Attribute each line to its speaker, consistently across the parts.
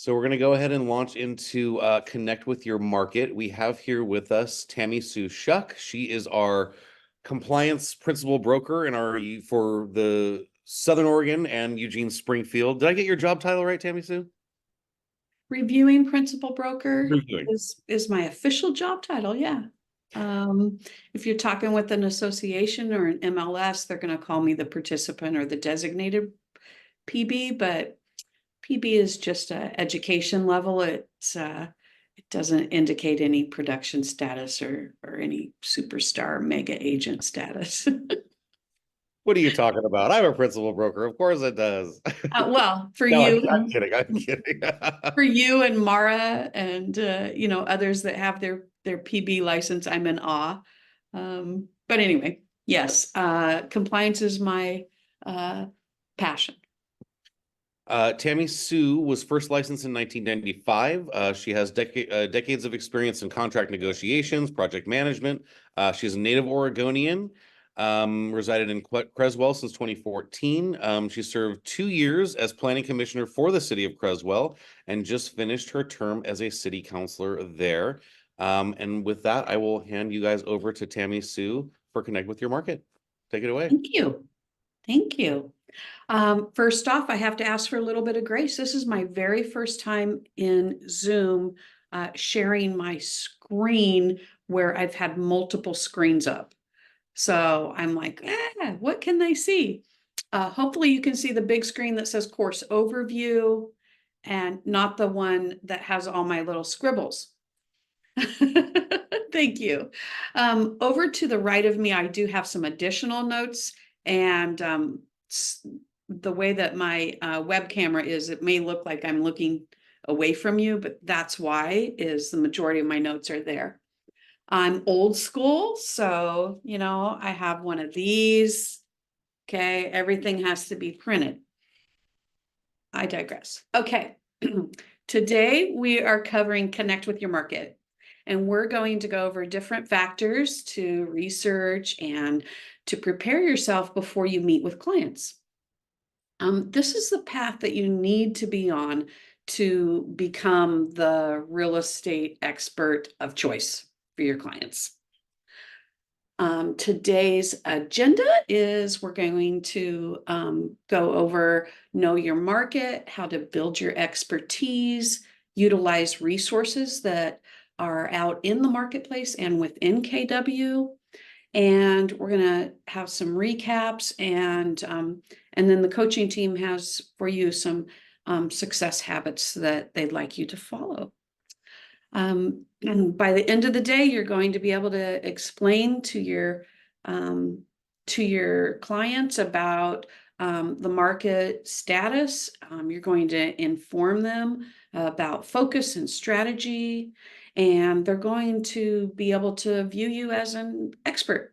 Speaker 1: So we're going to go ahead and launch into Connect with Your Market. We have here with us Tammy Sue Shuck. She is our compliance principal broker in our for the Southern Oregon and Eugene Springfield. Did I get your job title right, Tammy Sue?
Speaker 2: Reviewing principal broker
Speaker 1: Reviewing.
Speaker 2: is my official job title. Yeah. If you're talking with an association or an MLS, they're going to call me the participant or the designated PB, but PB is just a education level. It doesn't indicate any production status or any superstar mega agent status.
Speaker 1: What are you talking about? I'm a principal broker. Of course it does.
Speaker 2: Well, for
Speaker 1: No,
Speaker 2: you,
Speaker 1: I'm kidding. I'm kidding.
Speaker 2: for you and Mara and others that have their PB license, I'm in awe. But anyway, yes, compliance is my passion.
Speaker 1: Tammy Sue was first licensed in 1995. She has decades of experience in contract negotiations, project management. She's a native Oregonian, resided in Creswell since 2014. She served 2 years as planning commissioner for the city of Creswell and just finished her term as a city councilor there. And with that, I will hand you guys over to Tammy Sue for Connect with Your Market. Take it away.
Speaker 2: Thank you. Thank you. First off, I have to ask for a little bit of grace. This is my very first time in Zoom sharing my screen where I've had multiple screens up. So I'm like, what can they see? Hopefully you can see the big screen that says course overview and not the one that has all my little scribbles. Thank you. Over to the right of me, I do have some additional notes, and the way that my web camera is, it may look like I'm looking away from you, but that's why is the majority of my notes are there. I'm old school, so, I have one of these. Okay, everything has to be printed. I digress. Okay, today we are covering Connect with Your Market. And we're going to go over different factors to research and to prepare yourself before you meet with clients. This is the path that you need to be on to become the real estate expert of choice for your clients. Today's agenda is we're going to go over know your market, how to build your expertise, utilize resources that are out in the marketplace and within KW. And we're going to have some recaps, and then the coaching team has for you some success habits that they'd like you to follow. And by the end of the day, you're going to be able to explain to your clients about the market status. You're going to inform them about focus and strategy, and they're going to be able to view you as an expert.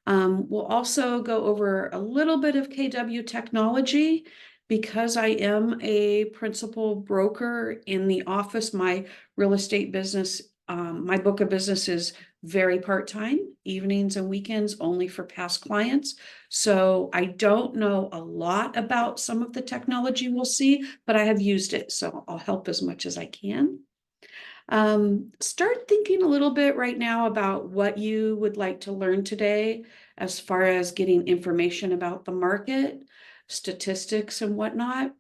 Speaker 2: We'll also go over a little bit of KW technology. Because I am a principal broker in the office, my real estate business, my book of business is very part-time, evenings and weekends only for past clients. So I don't know a lot about some of the technology we'll see, but I have used it, so I'll help as much as I can. Start thinking a little bit right now about what you would like to learn today as far as getting information about the market, statistics and whatnot,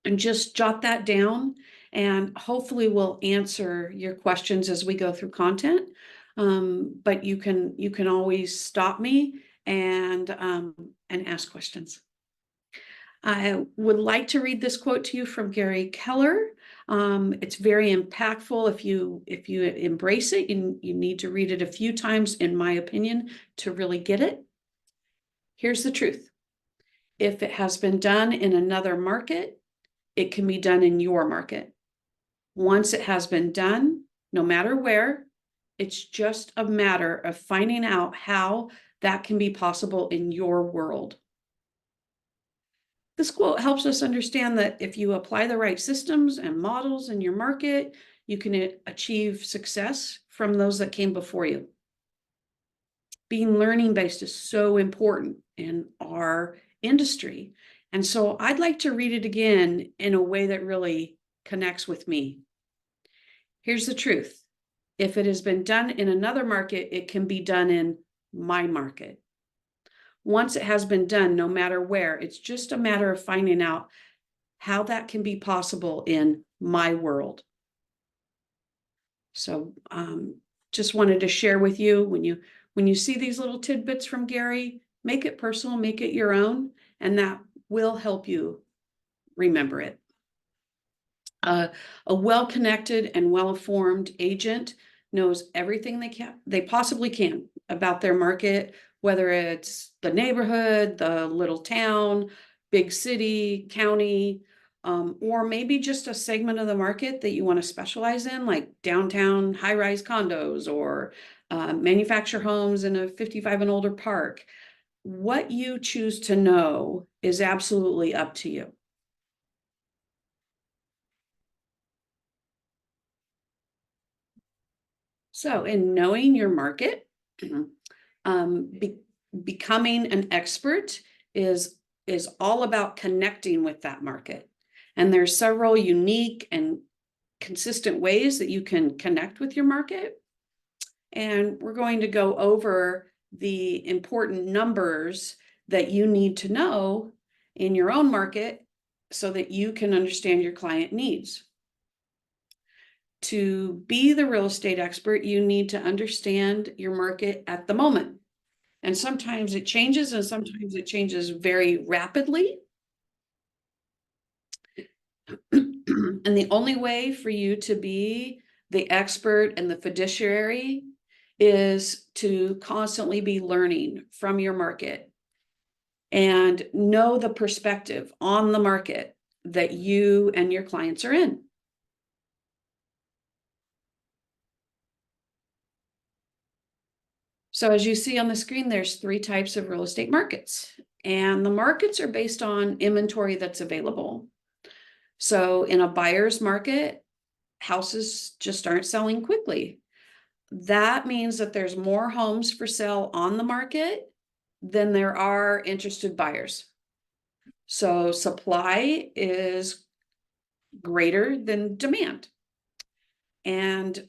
Speaker 2: and just jot that down, and hopefully we'll answer your questions as we go through content. But you can always stop me and ask questions. I would like to read this quote to you from Gary Keller. It's very impactful. If you embrace it, you need to read it a few times, in my opinion, to really get it. Here's the truth. If it has been done in another market, it can be done in your market. Once it has been done, no matter where, it's just a matter of finding out how that can be possible in your world. This quote helps us understand that if you apply the right systems and models in your market, you can achieve success from those that came before you. Being learning-based is so important in our industry. And so I'd like to read it again in a way that really connects with me. Here's the truth. If it has been done in another market, it can be done in my market. Once it has been done, no matter where, it's just a matter of finding out how that can be possible in my world. So just wanted to share with you, when you see these little tidbits from Gary, make it personal, make it your own, and that will help you remember it. A well-connected and well-informed agent knows everything they possibly can about their market, whether it's the neighborhood, the little town, big city, county, or maybe just a segment of the market that you want to specialize in, like downtown high-rise condos or manufactured homes in a 55 and older park. What you choose to know is absolutely up to you. So in knowing your market, becoming an expert is all about connecting with that market. And there's several unique and consistent ways that you can connect with your market. And we're going to go over the important numbers that you need to know in your own market so that you can understand your client needs. To be the real estate expert, you need to understand your market at the moment. And sometimes it changes, and sometimes it changes very rapidly. And the only way for you to be the expert and the fiduciary is to constantly be learning from your market and know the perspective on the market that you and your clients are in. So as you see on the screen, there's 3 types of real estate markets, and the markets are based on inventory that's available. So in a buyer's market, houses just aren't selling quickly. That means that there's more homes for sale on the market than there are interested buyers. So supply is greater than demand. And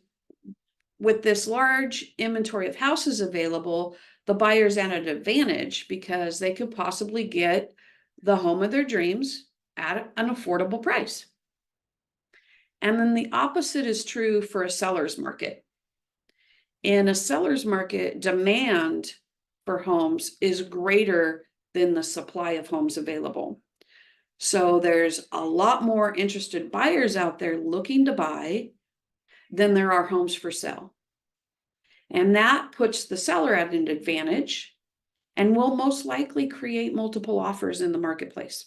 Speaker 2: with this large inventory of houses available, the buyer's at an advantage because they could possibly get the home of their dreams at an affordable price. And then the opposite is true for a seller's market. In a seller's market, demand for homes is greater than the supply of homes available. So there's a lot more interested buyers out there looking to buy than there are homes for sale. And that puts the seller at an advantage and will most likely create multiple offers in the marketplace.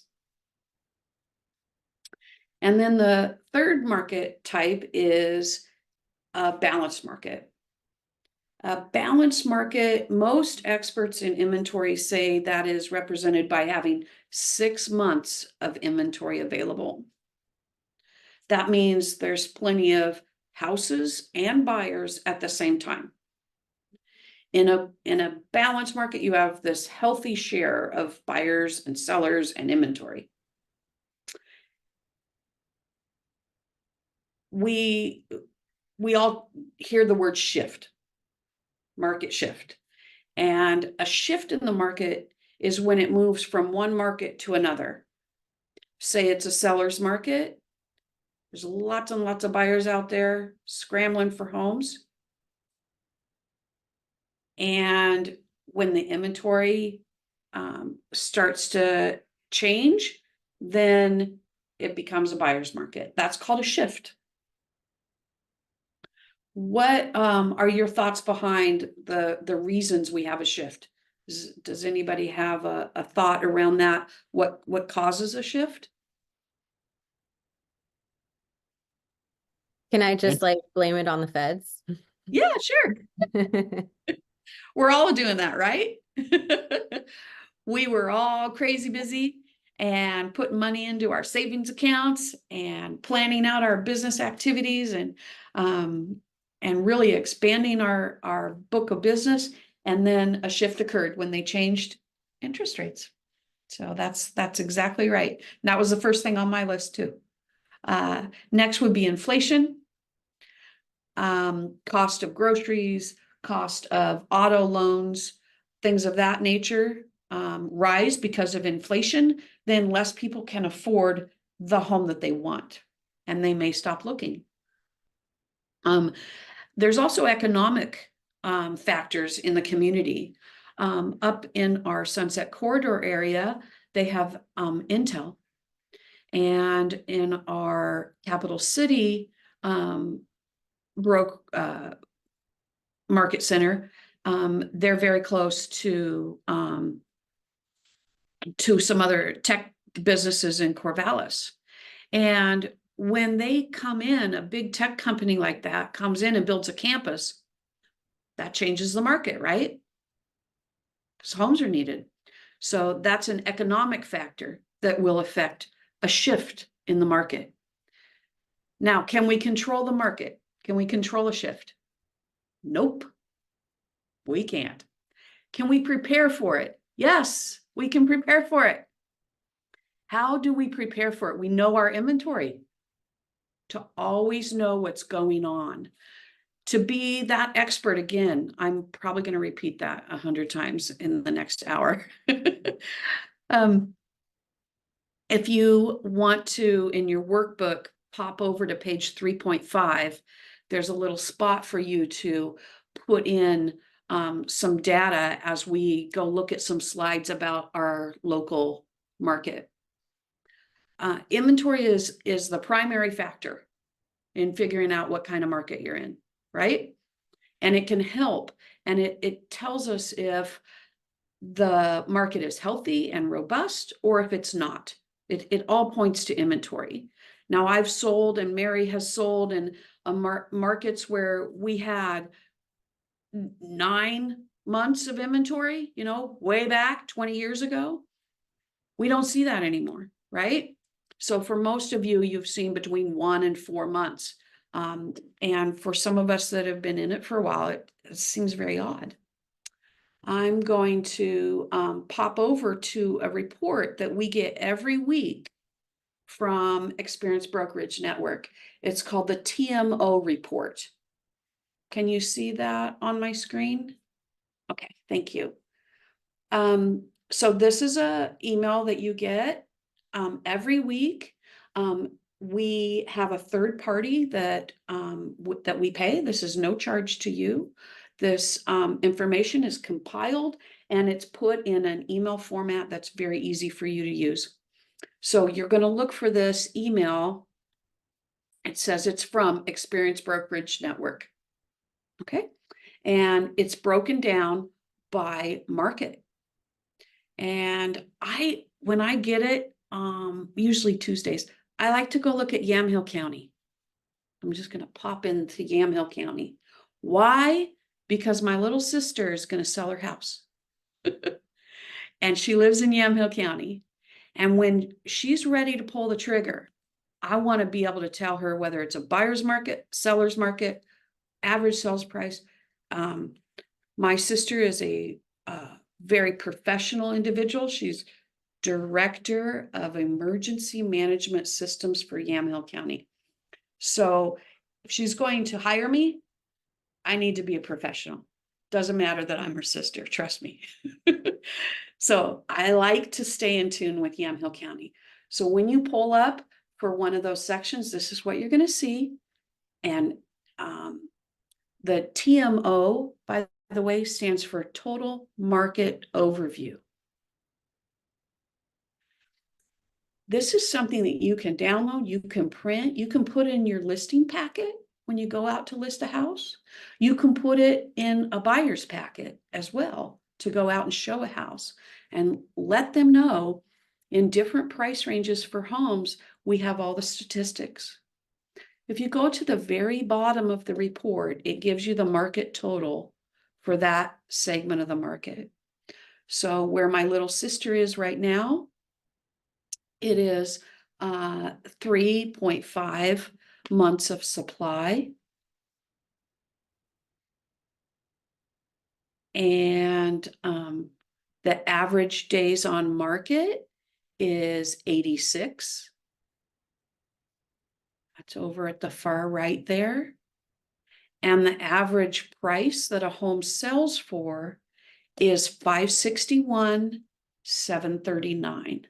Speaker 2: And then the third market type is a balanced market. A balanced market, most experts in inventory say that is represented by having 6 months of inventory available. That means there's plenty of houses and buyers at the same time. In a balanced market, you have this healthy share of buyers and sellers and inventory. We all hear the word shift, market shift. And a shift in the market is when it moves from one market to another. Say it's a seller's market. There's lots and lots of buyers out there scrambling for homes. And when the inventory starts to change, then it becomes a buyer's market. That's called a shift. What are your thoughts behind the reasons we have a shift? Does anybody have a thought around that? What causes a shift?
Speaker 3: Can I just blame it on the feds?
Speaker 2: Yeah, sure. We're all doing that, right? We were all crazy busy and putting money into our savings accounts and planning out our business activities and really expanding our book of business. And then a shift occurred when they changed interest rates. So that's exactly right. And that was the first thing on my list too. Next would be inflation. Cost of groceries, cost of auto loans, things of that nature rise because of inflation, then less people can afford the home that they want, and they may stop looking. There's also economic factors in the community. Up in our Sunset Corridor area, they have Intel. And in our capital city market center, they're very close to some other tech businesses in Corvallis. And when they come in, a big tech company like that comes in and builds a campus, that changes the market, right? Because homes are needed. So that's an economic factor that will affect a shift in the market. Now, can we control the market? Can we control a shift? Nope, we can't. Can we prepare for it? Yes, we can prepare for it. How do we prepare for it? We know our inventory. To always know what's going on. To be that expert, again, I'm probably going to repeat that 100 times in the next hour. If you want to, in your workbook, pop over to page 3.5, there's a little spot for you to put in some data as we go look at some slides about our local market. Inventory is the primary factor in figuring out what kind of market you're in, right? And it can help. And it tells us if the market is healthy and robust or if it's not. It all points to inventory. Now, I've sold and Mary has sold in markets where we had 9 months of inventory, way back 20 years ago. We don't see that anymore, right? So for most of you, you've seen between 1 and 4 months. And for some of us that have been in it for a while, it seems very odd. I'm going to pop over to a report that we get every week from Experience Brokerage Network. It's called the TMO report. Can you see that on my screen? Okay, thank you. So this is an email that you get every week. We have a third party that we pay. This is no charge to you. This information is compiled and it's put in an email format that's very easy for you to use. So you're going to look for this email. It says it's from Experience Brokerage Network. Okay. And it's broken down by market. And when I get it, usually Tuesdays, I like to go look at Yamhill County. I'm just going to pop into Yamhill County. Why? Because my little sister is going to sell her house. And she lives in Yamhill County. And when she's ready to pull the trigger, I want to be able to tell her whether it's a buyer's market, seller's market, average sales price. My sister is a very professional individual. She's Director of Emergency Management Systems for Yamhill County. So if she's going to hire me, I need to be a professional. Doesn't matter that I'm her sister, trust me. So I like to stay in tune with Yamhill County. So when you pull up for one of those sections, this is what you're going to see. And the TMO, by the way, stands for Total Market Overview. This is something that you can download, you can print, you can put in your listing packet when you go out to list a house. You can put it in a buyer's packet as well to go out and show a house and let them know in different price ranges for homes, we have all the statistics. If you go to the very bottom of the report, it gives you the market total for that segment of the market. So where my little sister is right now, it is 3.5 months of supply. And the average days on market is 86. That's over at the far right there. And the average price that a home sells for is $561,739.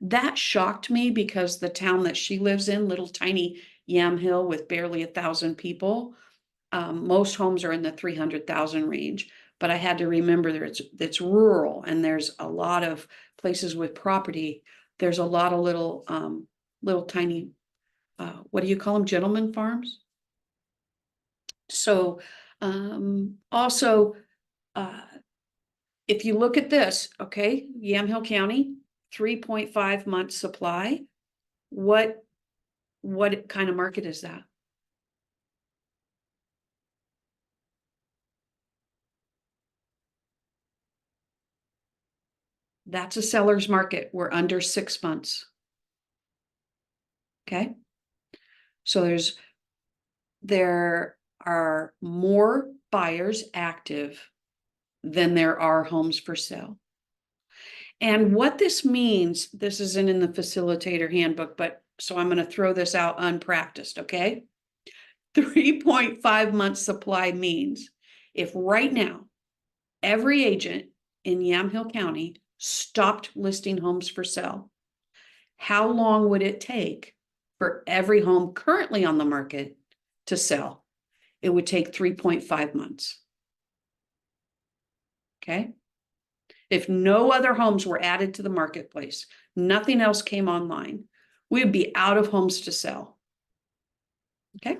Speaker 2: That shocked me because the town that she lives in, little tiny Yamhill with barely 1,000 people, most homes are in the 300,000 range. But I had to remember that it's rural and there's a lot of places with property. There's a lot of little tiny, what do you call them? Gentleman farms. So also, if you look at this, okay, Yamhill County, 3.5 months supply. What kind of market is that? That's a seller's market. We're under 6 months. Okay. So there are more buyers active than there are homes for sale. And what this means, this isn't in the facilitator handbook, but so I'm going to throw this out unpracticed, okay? 3.5 months supply means if right now every agent in Yamhill County stopped listing homes for sale, how long would it take for every home currently on the market to sell? It would take 3.5 months. Okay. If no other homes were added to the marketplace, nothing else came online, we would be out of homes to sell. Okay.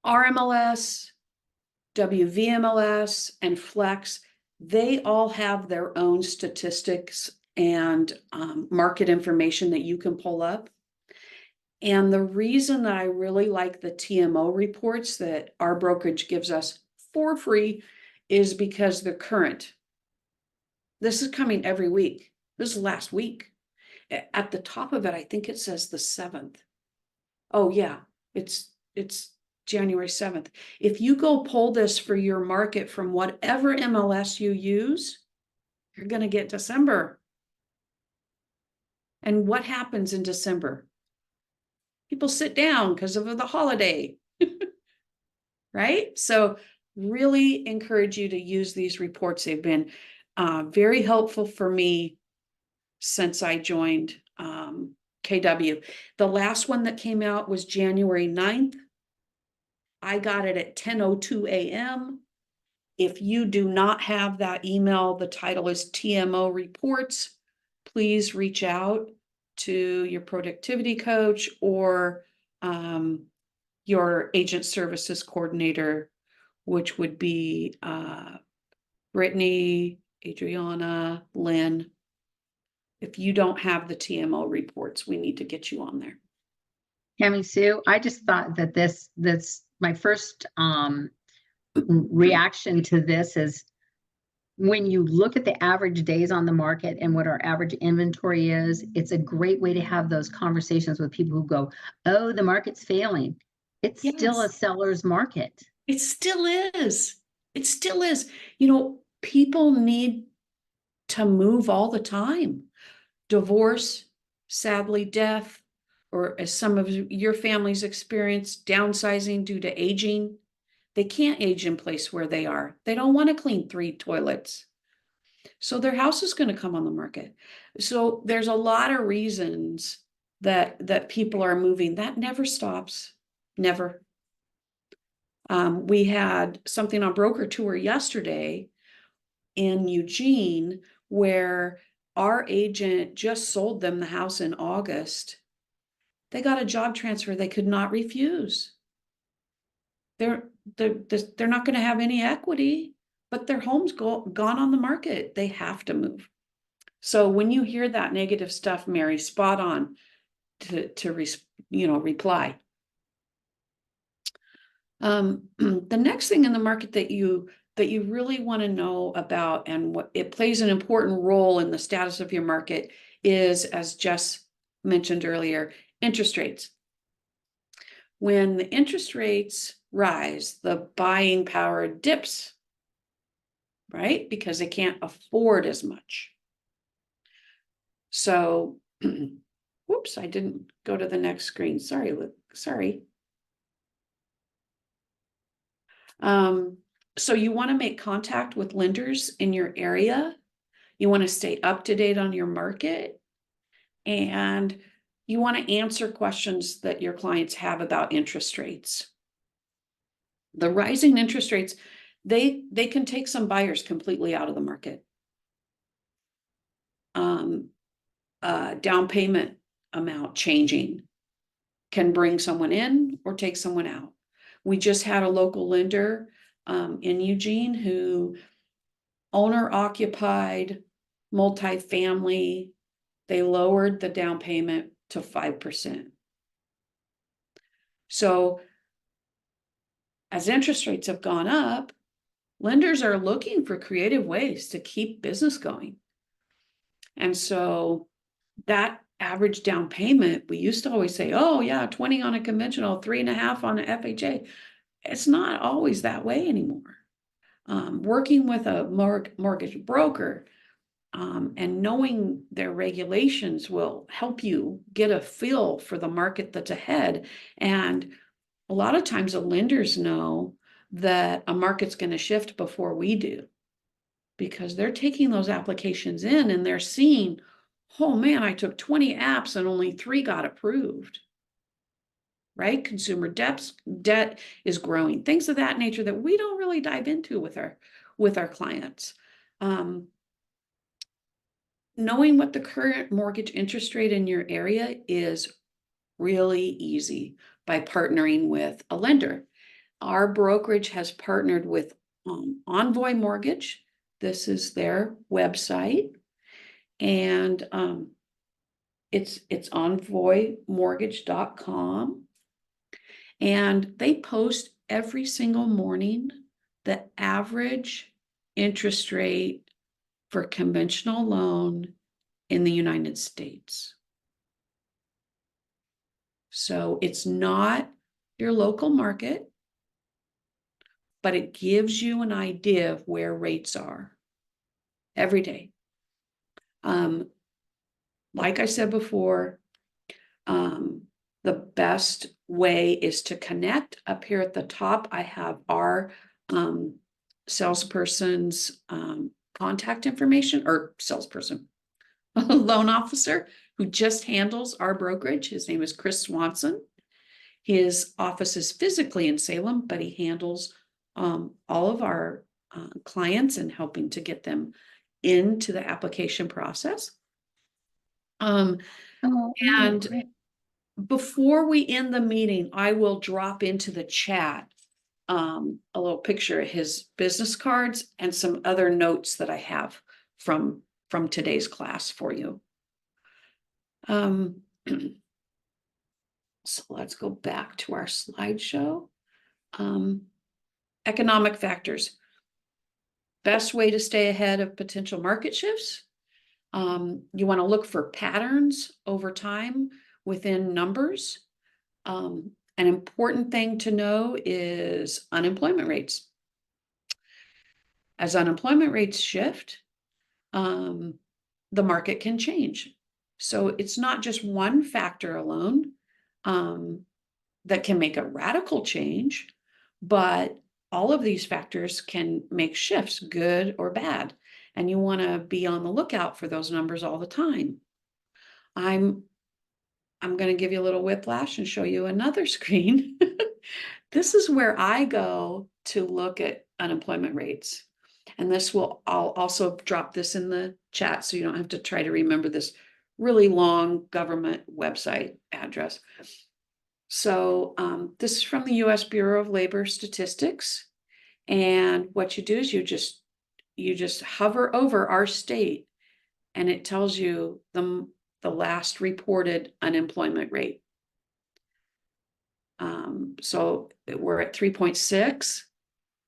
Speaker 2: RMLS, WVMLS, and Flex, they all have their own statistics and market information that you can pull up. And the reason that I really like the TMO reports that our brokerage gives us for free is because they're current. This is coming every week. This is last week. At the top of it, I think it says the 7th. Oh yeah, it's January 7th. If you go pull this for your market from whatever MLS you use, you're going to get December. And what happens in December? People sit down because of the holiday, right? So really encourage you to use these reports. They've been very helpful for me since I joined KW. The last one that came out was January 9th. I got it at 10:02 a.m. If you do not have that email, the title is TMO Reports. Please reach out to your productivity coach or your agent services coordinator, which would be Brittany, Adriana, Lynn. If you don't have the TMO reports, we need to get you on there.
Speaker 4: Tammy Sue, I just thought that that's my first reaction to this is when you look at the average days on the market and what our average inventory is, it's a great way to have those conversations with people who go, oh, the market's failing. It's still a
Speaker 2: Yes.
Speaker 4: seller's market.
Speaker 2: It still is. It still is. You know, people need to move all the time. Divorce, sadly, death, or as some of your families experience, downsizing due to aging. They can't age in place where they are. They don't want to clean 3 toilets. So their house is going to come on the market. So there's a lot of reasons that people are moving. That never stops. Never. We had something on Broker Tour yesterday in Eugene where our agent just sold them the house in August. They got a job transfer they could not refuse. They're not going to have any equity, but their home's gone on the market. They have to move. So when you hear that negative stuff, Mary, spot on to reply. The next thing in the market that you really want to know about and what it plays an important role in the status of your market is, as Jess mentioned earlier, interest rates. When the interest rates rise, the buying power dips, right? Because they can't afford as much. So, oops, I didn't go to the next screen. Sorry, sorry. So you want to make contact with lenders in your area. You want to stay up to date on your market, and you want to answer questions that your clients have about interest rates. The rising interest rates, they can take some buyers completely out of the market. Down payment amount changing can bring someone in or take someone out. We just had a local lender in Eugene who owner occupied multifamily, they lowered the down payment to 5%. So as interest rates have gone up, lenders are looking for creative ways to keep business going. And so that average down payment, we used to always say, oh yeah, 20 on a conventional, 3.5 on an FHA. It's not always that way anymore. Working with a mortgage broker and knowing their regulations will help you get a feel for the market that's ahead. And a lot of times the lenders know that a market's going to shift before we do, because they're taking those applications in and they're seeing, oh man, I took 20 apps and only 3 got approved. Right? Consumer debt is growing, things of that nature that we don't really dive into with our clients. Knowing what the current mortgage interest rate in your area is really easy by partnering with a lender. Our brokerage has partnered with Envoy Mortgage. This is their website, and it's envoymortgage.com. And they post every single morning the average interest rate for conventional loan in the United States. So it's not your local market, but it gives you an idea of where rates are every day. Like I said before, the best way is to connect. Up here at the top, I have our salesperson's contact information, or salesperson, loan officer who just handles our brokerage. His name is Chris Swanson. His office is physically in Salem, but he handles all of our clients and helping to get them into the application process. And
Speaker 4: Great.
Speaker 2: before we end the meeting, I will drop into the chat a little picture of his business cards and some other notes that I have from today's class for you. So let's go back to our slideshow. Economic factors. Best way to stay ahead of potential market shifts. You want to look for patterns over time within numbers. An important thing to know is unemployment rates. As unemployment rates shift, the market can change. So it's not just one factor alone that can make a radical change, but all of these factors can make shifts, good or bad. And you want to be on the lookout for those numbers all the time. I'm going to give you a little whiplash and show you another screen. This is where I go to look at unemployment rates. And I'll also drop this in the chat so you don't have to try to remember this really long government website address. So this is from the US Bureau of Labor Statistics. And what you do is you just hover over our state and it tells you the last reported unemployment rate. So we're at 3.6.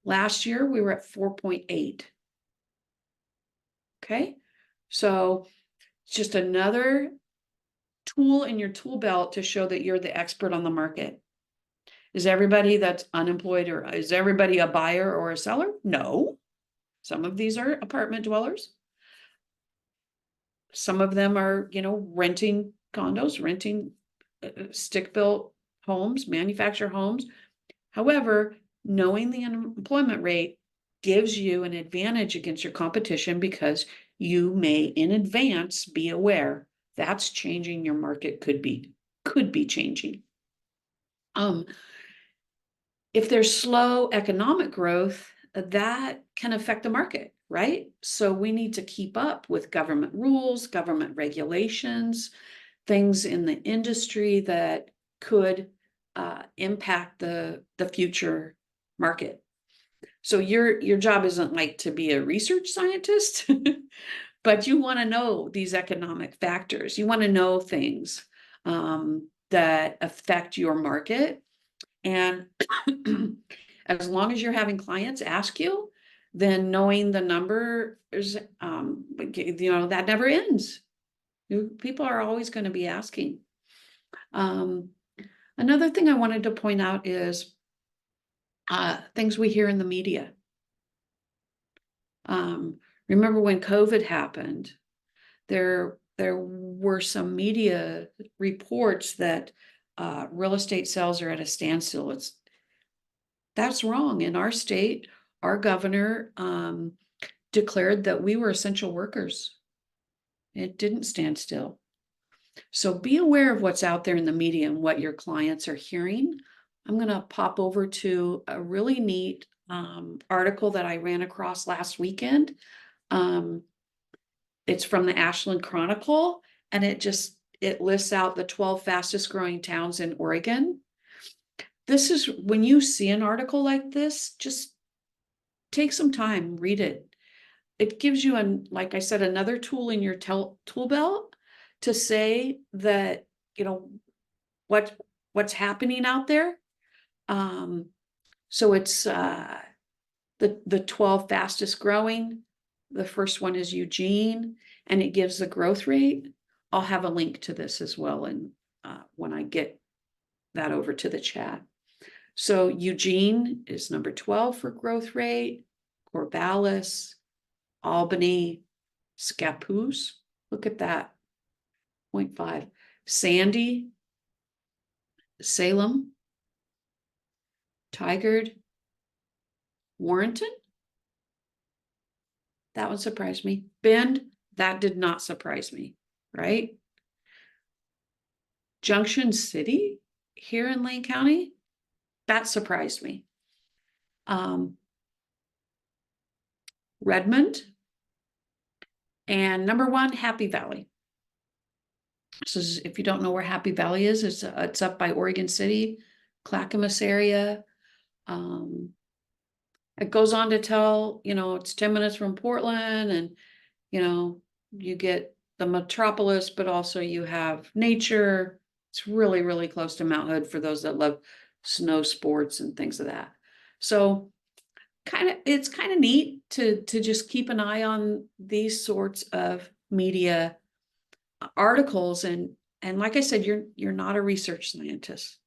Speaker 2: Last year we were at 4.8. Okay, so it's just another tool in your tool belt to show that you're the expert on the market. Is everybody that's unemployed, or is everybody a buyer or a seller? No. Some of these are apartment dwellers. Some of them are, renting condos, renting stick-built homes, manufactured homes. However, knowing the unemployment rate gives you an advantage against your competition because you may in advance be aware that's changing. Your market could be changing. If there's slow economic growth, that can affect the market, right? So we need to keep up with government rules, government regulations, things in the industry that could impact the future market. So your job isn't like to be a research scientist, but you want to know these economic factors. You want to know things that affect your market. And as long as you're having clients ask you, then knowing the number is, that never ends. People are always going to be asking. Another thing I wanted to point out is things we hear in the media. Remember when COVID happened, there were some media reports that real estate sales are at a standstill. That's wrong. In our state, our governor declared that we were essential workers. It didn't stand still. So be aware of what's out there in the media and what your clients are hearing. I'm going to pop over to a really neat article that I ran across last weekend. It's from the Ashland Chronicle, and it lists out the 12 fastest growing towns in Oregon. This is when you see an article like this, just take some time, read it. It gives you, like I said, another tool in your tool belt to say that, what's happening out there. So it's the 12 fastest growing. The first one is Eugene, and it gives the growth rate. I'll have a link to this as well, and when I get that over to the chat. So Eugene is number 12 for growth rate. Corvallis, Albany, Scappoose, look at that, 0.5. Sandy, Salem, Tigard, Warrenton. That one surprised me. Bend, that did not surprise me, right? Junction City here in Lane County, that surprised me. Redmond, and number 1, Happy Valley. This is, if you don't know where Happy Valley is, it's up by Oregon City, Clackamas area. It goes on to tell, it's 10 minutes from Portland, and, you get the metropolis, but also you have nature. It's really, really close to Mount Hood for those that love snow sports and things of that. So it's kind of neat to just keep an eye on these sorts of media articles. And like I said, you're not a research scientist,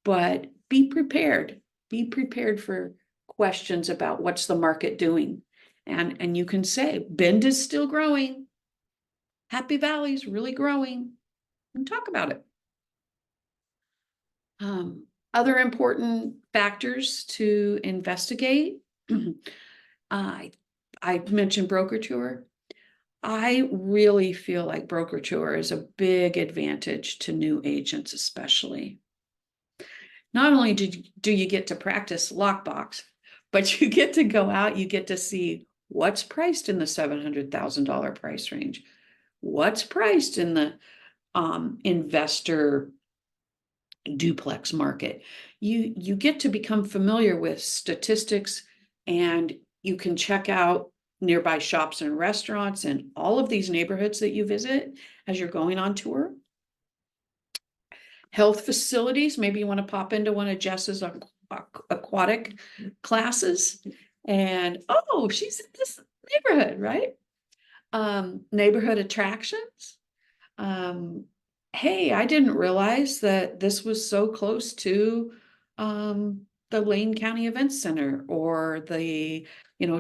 Speaker 2: but be prepared. Be prepared for questions about what's the market doing. And you can say, Bend is still growing. Happy Valley's really growing, and talk about it. Other important factors to investigate. I mentioned broker tour. I really feel like broker tour is a big advantage to new agents, especially. Not only do you get to practice lockbox, but you get to go out, you get to see what's priced in the $700,000 price range, what's priced in the investor duplex market. You get to become familiar with statistics, and you can check out nearby shops and restaurants and all of these neighborhoods that you visit as you're going on tour. Health facilities, maybe you want to pop into one of Jess's aquatic classes, and she's in this neighborhood, right? Neighborhood attractions. Hey, I didn't realize that this was so close to the Lane County Events Center or the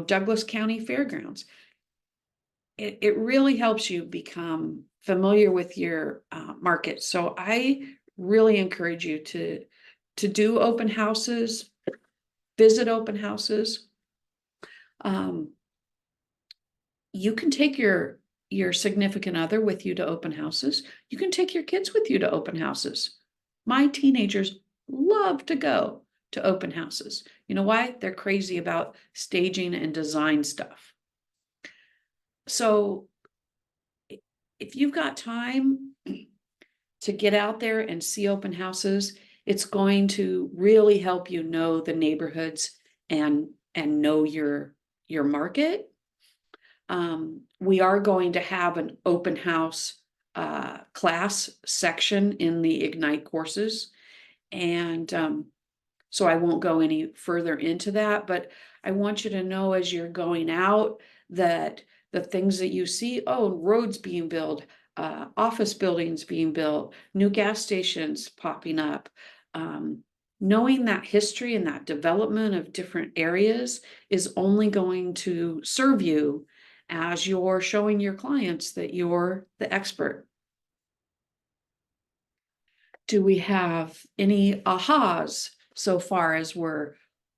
Speaker 2: Douglas County Fairgrounds. It really helps you become familiar with your market. So I really encourage you to do open houses, visit open houses. You can take your significant other with you to open houses. You can take your kids with you to open houses. My teenagers love to go to open houses. You know why? They're crazy about staging and design stuff. So if you've got time to get out there and see open houses, it's going to really help you know the neighborhoods and know your market. We are going to have an open house class section in the Ignite courses. And so I won't go any further into that, but I want you to know as you're going out that the things that you see, oh, roads being built, office buildings being built, new gas stations popping up. Knowing that history and that development of different areas is only going to serve you as you're showing your clients that you're the expert. Do we have any ahas so far as we're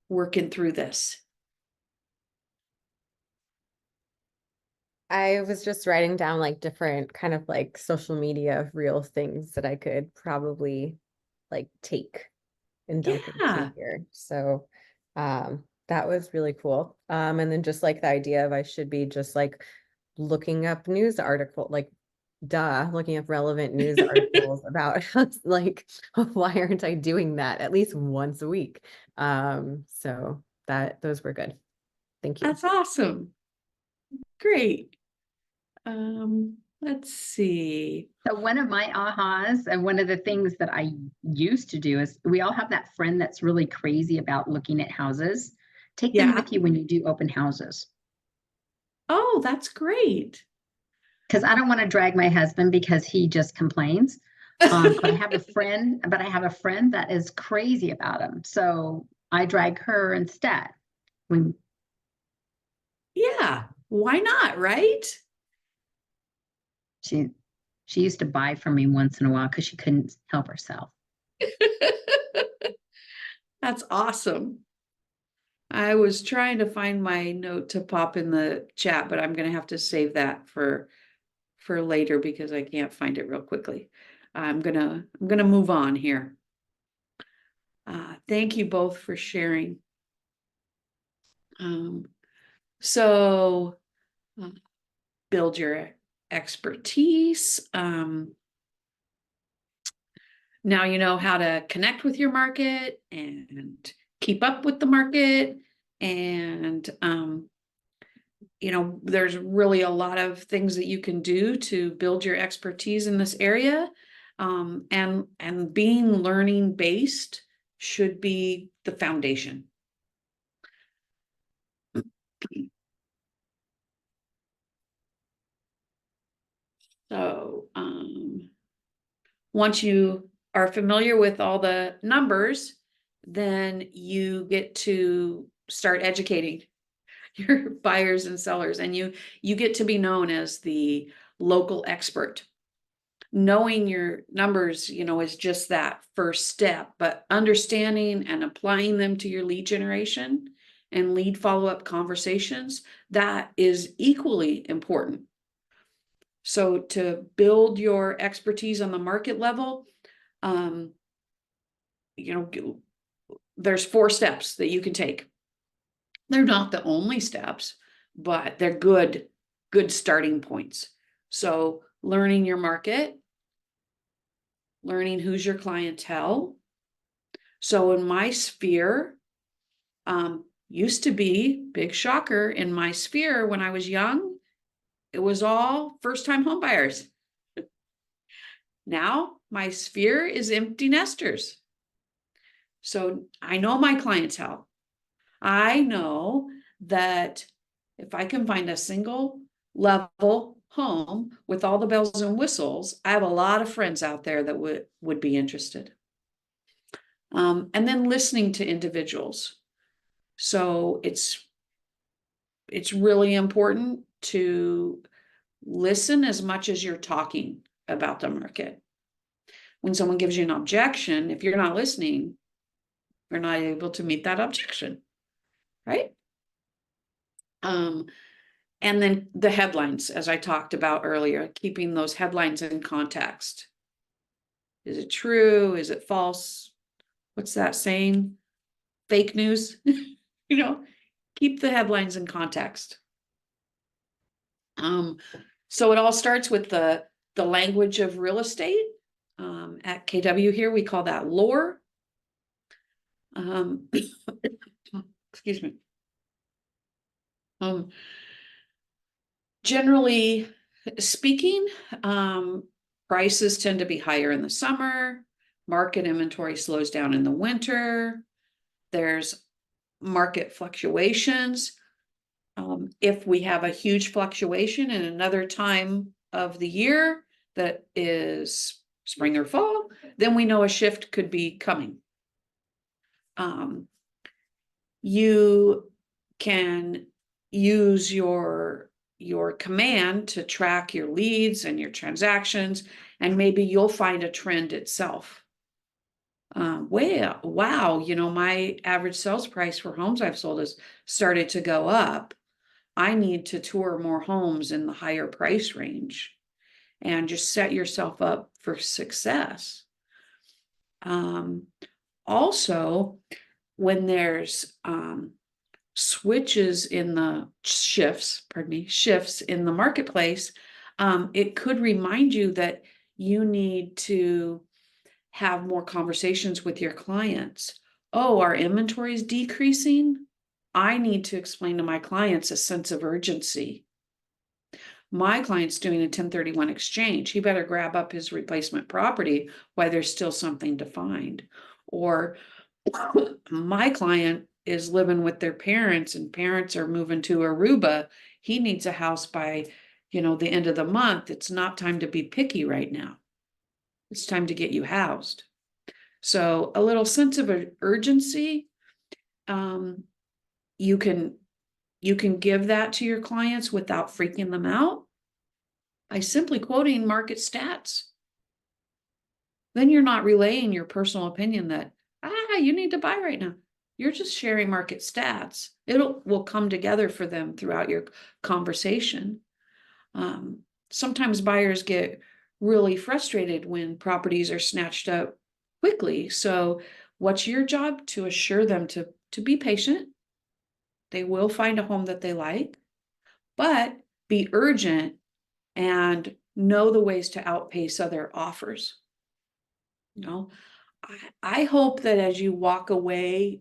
Speaker 2: working through this?
Speaker 3: I was just writing down like different kind of like social media real things that I could probably like take and dump
Speaker 2: Yeah.
Speaker 3: into here. So that was really cool. And then just like the idea of I should be just like looking up news article, like looking up relevant news articles about like why aren't I doing that at least once a week? So those were good. Thank you.
Speaker 2: That's awesome. Great. Let's see.
Speaker 4: So one of my ahas and one of the things that I used to do is we all have that friend that's really crazy about looking at houses. Take them
Speaker 2: Yeah.
Speaker 4: with you when you do open houses.
Speaker 2: Oh, that's great.
Speaker 4: Because I don't want to drag my husband because he just complains. But I have a friend, that is crazy about him. So I drag her instead.
Speaker 2: Yeah, why not, right?
Speaker 4: She used to buy from me once in a while because she couldn't help herself.
Speaker 2: That's awesome. I was trying to find my note to pop in the chat, but I'm gonna have to save that for later because I can't find it real quickly. I'm gonna move on here. Thank you both for sharing. So build your expertise. Now you know how to connect with your market and keep up with the market. And, you know, there's really a lot of things that you can do to build your expertise in this area. And being learning based should be the foundation. So, once you are familiar with all the numbers, then you get to start educating your buyers and sellers, and you get to be known as the local expert. Knowing your numbers, you know, is just that first step, but understanding and applying them to your lead generation and lead follow-up conversations, that is equally important. So to build your expertise on the market level, you know, there's 4 steps that you can take. They're not the only steps, but they're good starting points. So learning your market, learning who's your clientele. So in my sphere, used to be, big shocker, in my sphere when I was young, it was all first-time home buyers. Now my sphere is empty nesters. So I know my clientele. I know that if I can find a single level home with all the bells and whistles, I have a lot of friends out there that would be interested. And then listening to individuals. So it's really important to listen as much as you're talking about the market. When someone gives you an objection, if you're not listening, you're not able to meet that objection, right? And then the headlines, as I talked about earlier, keeping those headlines in context. Is it true? Is it false? What's that saying? Fake news? You know, keep the headlines in context. So it all starts with the language of real estate. At KW here, we call that lore. Excuse me. Generally speaking, prices tend to be higher in the summer. Market inventory slows down in the winter. There's market fluctuations. If we have a huge fluctuation in another time of the year that is spring or fall, then we know a shift could be coming. You can use your command to track your leads and your transactions, and maybe you'll find a trend itself. Wow, you know, my average sales price for homes I've sold has started to go up. I need to tour more homes in the higher price range, and just set yourself up for success. Also, when there's switches in the shifts in the marketplace, it could remind you that you need to have more conversations with your clients. Oh, our inventory is decreasing. I need to explain to my clients a sense of urgency. My client's doing a 1031 exchange. He better grab up his replacement property while there's still something to find. Or my client is living with their parents and parents are moving to Aruba. He needs a house by, the end of the month. It's not time to be picky right now. It's time to get you housed. So a little sense of urgency, you can give that to your clients without freaking them out by simply quoting market stats. Then you're not relaying your personal opinion that, you need to buy right now. You're just sharing market stats. Will come together for them throughout your conversation. Sometimes buyers get really frustrated when properties are snatched up quickly. So what's your job? To assure them to be patient. They will find a home that they like, but be urgent and know the ways to outpace other offers. I hope that as you walk away,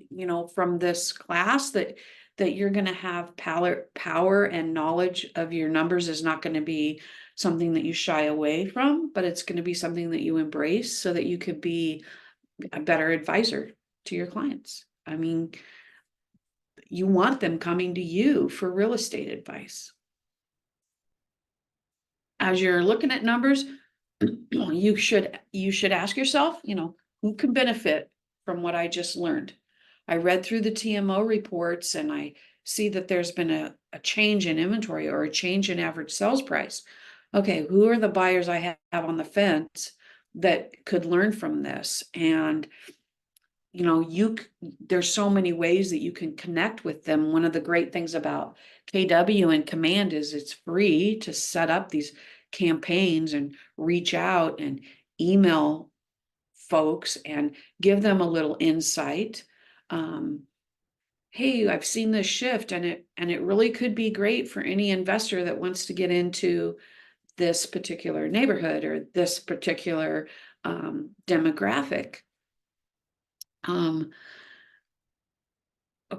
Speaker 2: from this class, that you're going to have power and knowledge of your numbers is not going to be something that you shy away from, but it's going to be something that you embrace so that you could be a better advisor to your clients. I mean, you want them coming to you for real estate advice. As you're looking at numbers, you should ask yourself, who can benefit from what I just learned? I read through the TMO reports and I see that there's been a change in inventory or a change in average sales price. Okay, who are the buyers I have on the fence that could learn from this? And there's so many ways that you can connect with them. One of the great things about KW and Command is it's free to set up these campaigns and reach out and email folks and give them a little insight. Hey, I've seen this shift and it really could be great for any investor that wants to get into this particular neighborhood or this particular demographic. Of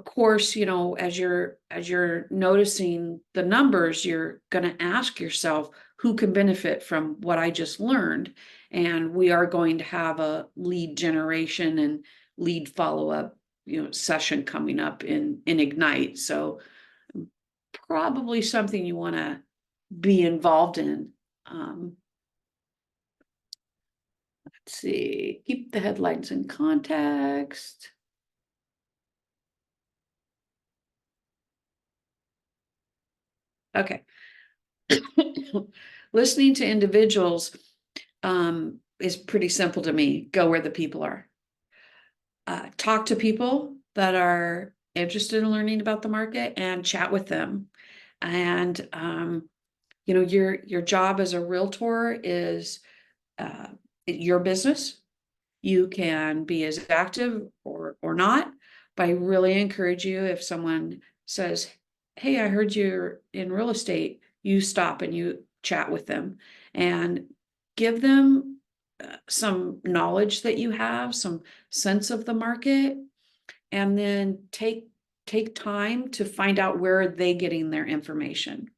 Speaker 2: course, as you're noticing the numbers, you're going to ask yourself who can benefit from what I just learned. And we are going to have a lead generation and lead follow-up, session coming up in Ignite. So probably something you want to be involved in. Let's see, keep the headlines in context. Okay. listening to individuals is pretty simple to me. Go where the people are. Talk to people that are interested in learning about the market and chat with them. And you know, your job as a realtor is your business. You can be as active or not, but I really encourage you, if someone says, hey, I heard you're in real estate, you stop and you chat with them and give them some knowledge that you have, some sense of the market, and then take time to find out where are they getting their information.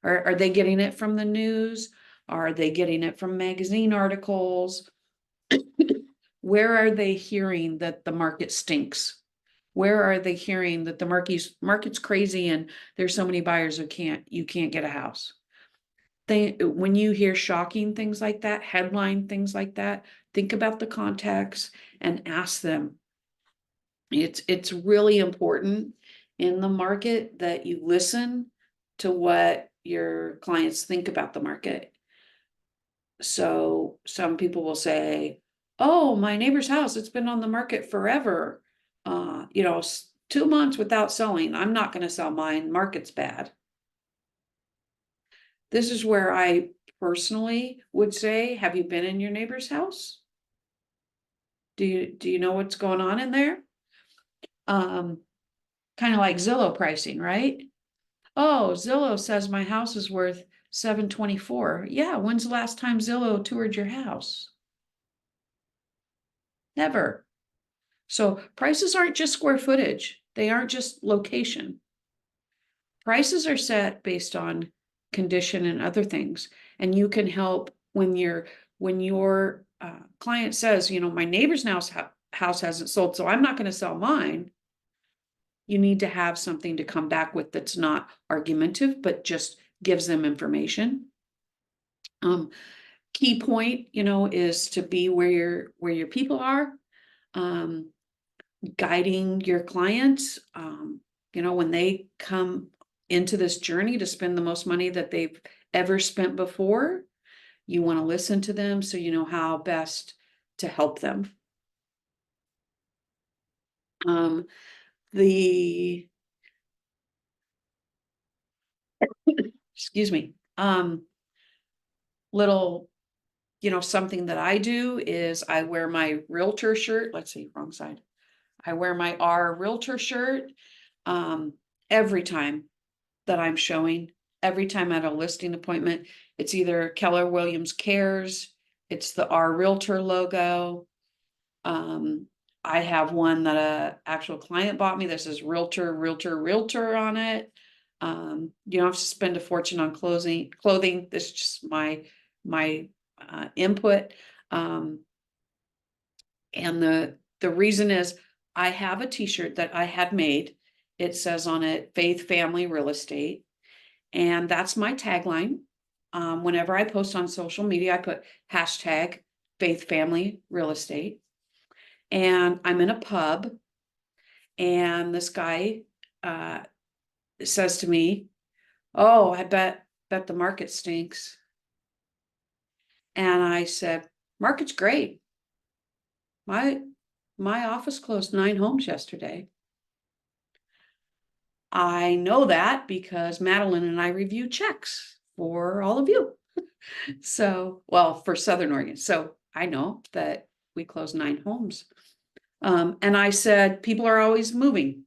Speaker 2: Are they getting it from the news? Are they getting it from magazine articles? Where are they hearing that the market stinks? Where are they hearing that the market's crazy and there's so many buyers you can't get a house? When you hear shocking things like that, headline things like that, think about the context and ask them. It's really important in the market that you listen to what your clients think about the market. So some people will say, oh, my neighbor's house, it's been on the market forever. 2 months without selling. I'm not going to sell mine. Market's bad. This is where I personally would say, have you been in your neighbor's house? Do you know what's going on in there? Kind of like Zillow pricing, right? Oh, Zillow says my house is worth $724. Yeah, when's the last time Zillow toured your house? Never. So prices aren't just square footage. They aren't just location. Prices are set based on condition and other things. And you can help when your client says, my neighbor's house hasn't sold, so I'm not going to sell mine. You need to have something to come back with that's not argumentative, but just gives them information. Key point, is to be where your people are, guiding your clients. When they come into this journey to spend the most money that they've ever spent before, you want to listen to them so you know how best to help them. Excuse me, little, something that I do is I wear my realtor shirt. Let's see, wrong side. I wear my R realtor shirt every time that I'm showing, every time at a listing appointment. It's either Keller Williams Cares, it's the R realtor logo. I have one that a actual client bought me. This is realtor on it. You don't have to spend a fortune on clothing. This is just my input. And the reason is I have a t-shirt that I had made. It says on it, Faith Family Real Estate. And that's my tagline. Whenever I post on social media, I put hashtag Faith Family Real Estate. And I'm in a pub, and this guy says to me, oh, I bet the market stinks. And I said, market's great. My office closed 9 homes yesterday. I know that because Madeline and I review checks for all of you. So, well, for Southern Oregon. So I know that we closed 9 homes. And I said, people are always moving.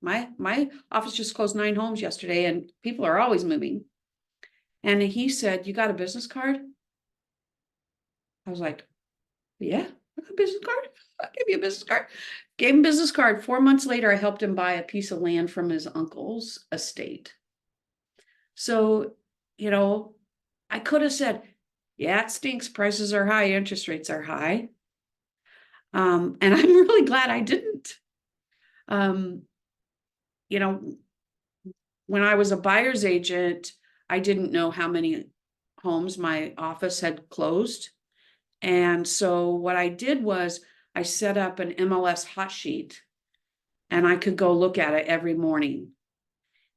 Speaker 2: My office just closed 9 homes yesterday and people are always moving. And he said, you got a business card? I was like, yeah, I got a business card. I'll give you a business card. Gave him a business card. 4 months later, I helped him buy a piece of land from his uncle's estate. So, I could have said, yeah, it stinks. Prices are high. Interest rates are high. And I'm really glad I didn't. When I was a buyer's agent, I didn't know how many homes my office had closed. And so what I did was I set up an MLS hot sheet and I could go look at it every morning.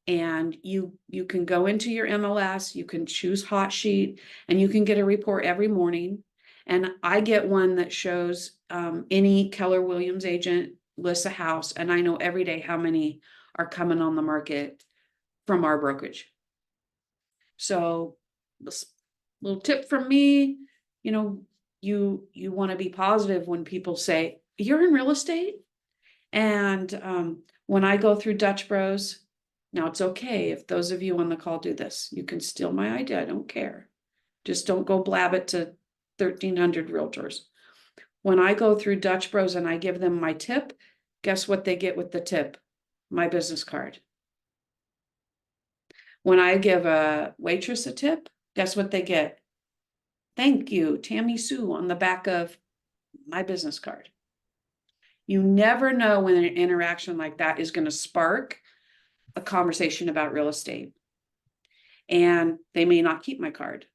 Speaker 2: And you can go into your MLS, you can choose Hot Sheet, and you can get a report every morning. And I get one that shows any Keller Williams agent lists a house, and I know every day how many are coming on the market from our brokerage. So this little tip from me, you know, you want to be positive when people say, you're in real estate? And when I go through Dutch Bros, now it's okay if those of you on the call do this. You can steal my idea, I don't care. Just don't go blab it to 1,300 realtors. When I go through Dutch Bros and I give them my tip, guess what they get with the tip? My business card. When I give a waitress a tip, guess what they get? Thank you, Tammy Sue, on the back of my business card. You never know when an interaction like that is going to spark a conversation about real estate. And they may not keep my card,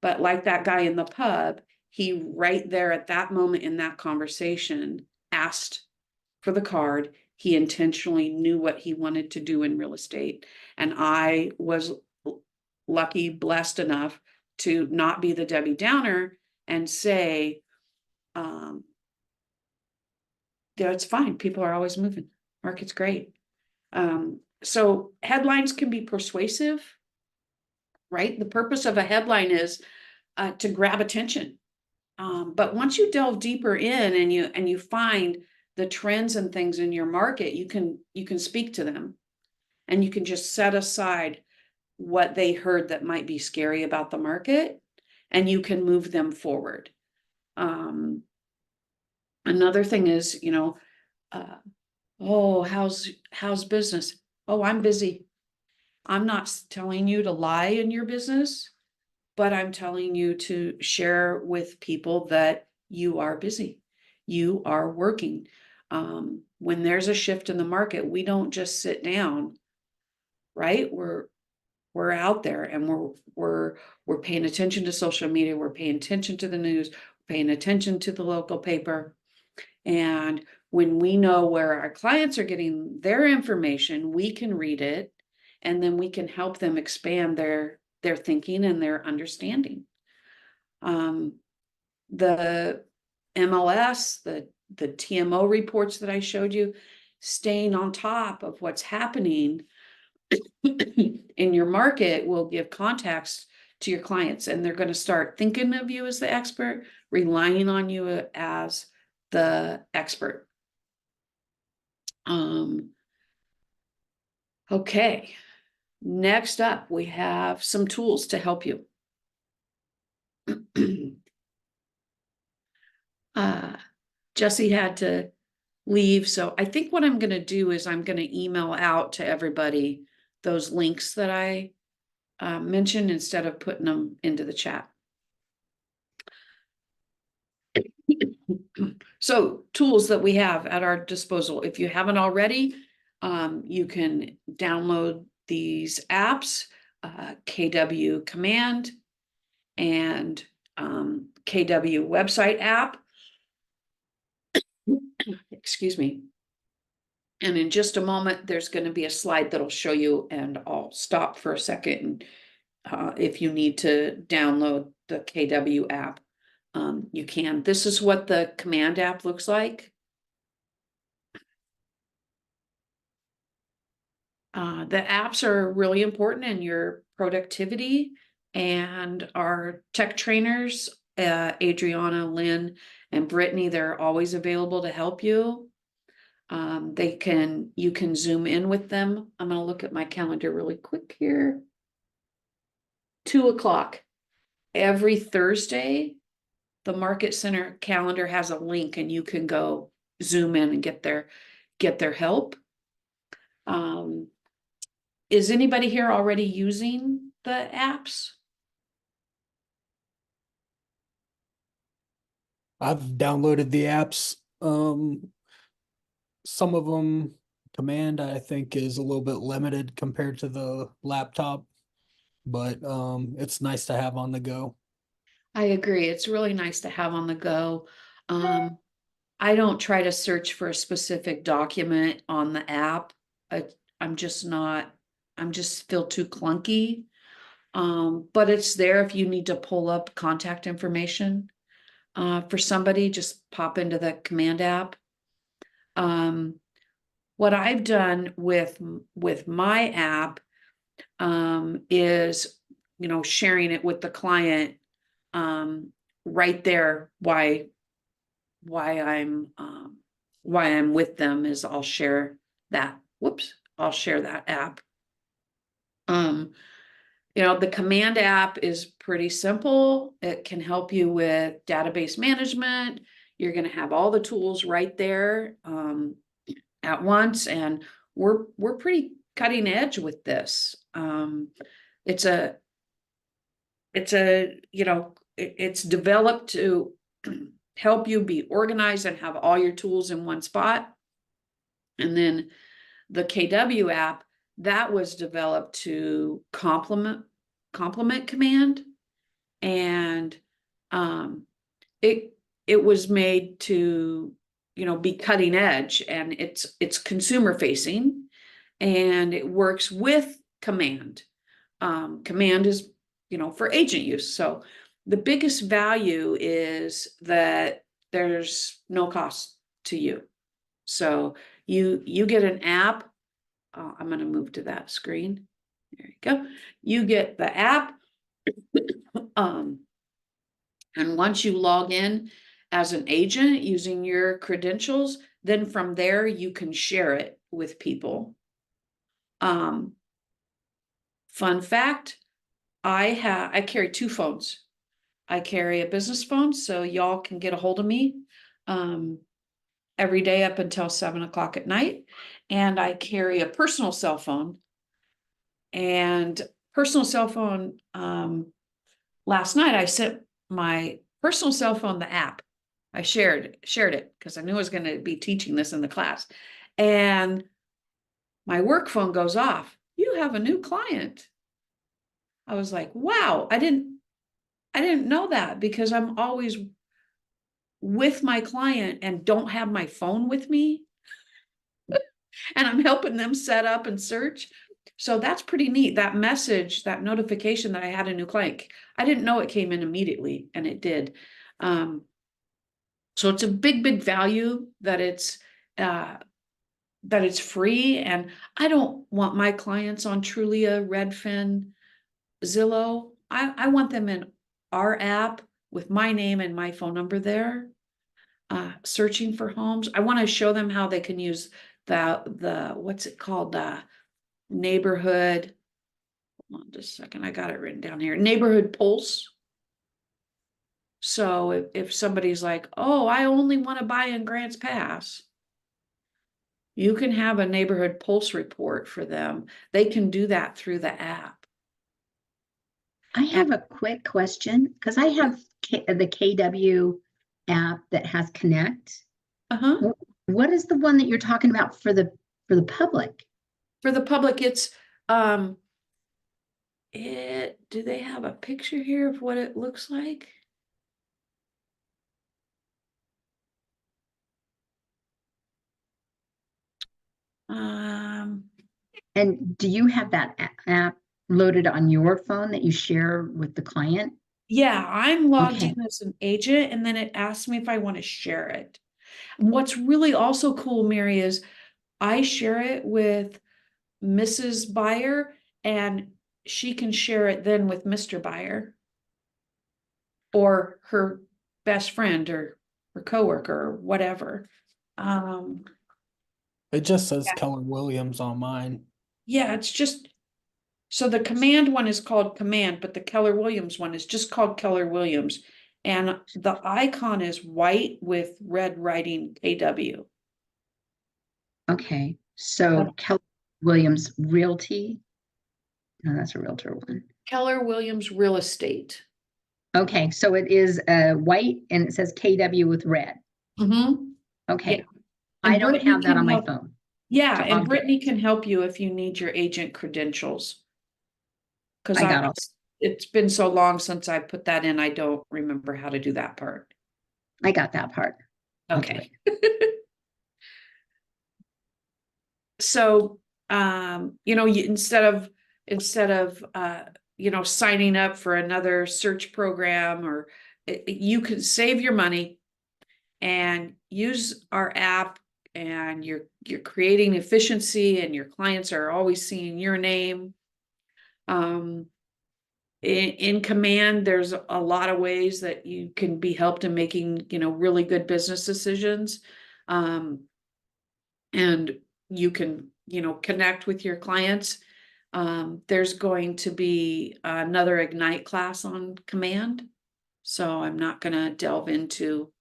Speaker 2: but like that guy in the pub, he right there at that moment in that conversation asked for the card. He intentionally knew what he wanted to do in real estate. And I was lucky, blessed enough to not be the Debbie Downer and say, yeah, it's fine. People are always moving. Market's great. So headlines can be persuasive, right? The purpose of a headline is to grab attention. But once you delve deeper in and you find the trends and things in your market, you can speak to them, and you can just set aside what they heard that might be scary about the market, and you can move them forward. Another thing is, oh, how's business? Oh, I'm busy. I'm not telling you to lie in your business, but I'm telling you to share with people that you are busy. You are working. When there's a shift in the market, we don't just sit down, right? We're out there, and we're paying attention to social media. We're paying attention to the news, paying attention to the local paper. And when we know where our clients are getting their information, we can read it, and then we can help them expand their thinking and their understanding. The MLS, the TMO reports that I showed you, staying on top of what's happening in your market will give context to your clients, and they're going to start thinking of you as the expert, relying on you as the expert. Okay, next up, we have some tools to help you. Jesse had to leave, so I think what I'm going to do is I'm going to email out to everybody those links that I mentioned instead of putting them into the chat. So tools that we have at our disposal. If you haven't already, you can download these apps, KW Command and KW website app. Excuse me. And in just a moment, there's going to be a slide that'll show you, and I'll stop for a second. If you need to download the KW app, you can. This is what the Command app looks like. The apps are really important in your productivity, and our tech trainers, Adriana, Lynn, and Brittany, they're always available to help you. You can zoom in with them. I'm going to look at my calendar really quick here. 2:00 every Thursday, the Market Center calendar has a link, and you can go zoom in and get their help. Is anybody here already using the apps?
Speaker 5: I've downloaded the apps. Some of them, Command, I think, is a little bit limited compared to the laptop, but it's nice to have on the go.
Speaker 2: I agree. It's really nice to have on the go. I don't try to search for a specific document on the app. I'm just not I'm just feel too clunky. But it's there if you need to pull up contact information. For somebody, just pop into the command app. What I've done with my app, is, sharing it with the client, right there, why I'm, with them is I'll share that, I'll share that app. The command app is pretty simple. It can help you with database management. You're going to have all the tools right there, at once, and we're pretty cutting edge with this. It's it's developed to help you be organized and have all your tools in one spot. And then the KW app, that was developed to complement command, and it was made to be cutting edge, and it's consumer facing, and it works with command. Command is for agent use. So the biggest value is that there's no cost to you. So you get an app. I'm going to move to that screen. There you go. You get the app. And once you log in as an agent using your credentials, then from there you can share it with people. Fun fact, I carry 2 phones. I carry a business phone, so y'all can get a hold of me every day up until 7:00 at night. And I carry a personal cell phone. And personal cell phone, last night I sent my personal cell phone the app. I shared it because I knew I was going to be teaching this in the class. And my work phone goes off. You have a new client. I was like, wow, I didn't know that, because I'm always with my client and don't have my phone with me. And I'm helping them set up and search. So that's pretty neat. That message, that notification that I had a new client, I didn't know it came in immediately, and it did. So it's a big value that it's free, and I don't want my clients on Trulia, Redfin, Zillow. I want them in our app with my name and my phone number there, searching for homes. I want to show them how they can use the what's it called? Neighborhood. Hold on just a second. I got it written down here. Neighborhood Pulse. So if somebody's like, oh, I only want to buy in Grants Pass, you can have a neighborhood pulse report for them. They can do that through the app.
Speaker 4: I have a quick question, because I have the KW app that has Connect.
Speaker 2: Uh-huh.
Speaker 4: What is the one that you're talking about for the public?
Speaker 2: For the public, it's do they have a picture here of what it looks like?
Speaker 4: And do you have that app loaded on your phone that you share with the client?
Speaker 2: Yeah, I'm logged
Speaker 4: Okay.
Speaker 2: in as an agent, and then it asks me if I want to share it. What's really also cool, Mary, is I share it with Mrs. Buyer, and she can share it then with Mr. Buyer, or her best friend, or her coworker, or whatever.
Speaker 5: It just says Keller Williams on mine.
Speaker 2: Yeah, it's just, so the command one is called Command, but the Keller Williams one is just called Keller Williams. And the icon is white with red writing KW.
Speaker 4: Okay, so Keller Williams Realty. No, that's a realtor one.
Speaker 2: Keller Williams Real Estate.
Speaker 4: Okay, so it is white and it says KW with red.
Speaker 2: Mm-hmm.
Speaker 4: Okay,
Speaker 2: Yeah.
Speaker 4: I
Speaker 2: And
Speaker 4: don't
Speaker 2: Brittany
Speaker 4: have that
Speaker 2: can
Speaker 4: on my
Speaker 2: help-
Speaker 4: phone.
Speaker 2: Yeah,
Speaker 4: So
Speaker 2: and
Speaker 4: I'll get
Speaker 2: Brittany
Speaker 4: it.
Speaker 2: can help you if you need your agent credentials. Because
Speaker 4: I got all.
Speaker 2: it's been so long since I put that in, I don't remember how to do that part.
Speaker 4: I got that part. I'll do
Speaker 2: Okay. So instead of signing up for another search program, or you can save your money and use our app, and you're creating efficiency, and your clients are always seeing your name. In Command, there's a lot of ways that you can be helped in making, really good business decisions. And you can, connect with your clients. There's going to be another Ignite class on Command. So I'm not gonna delve into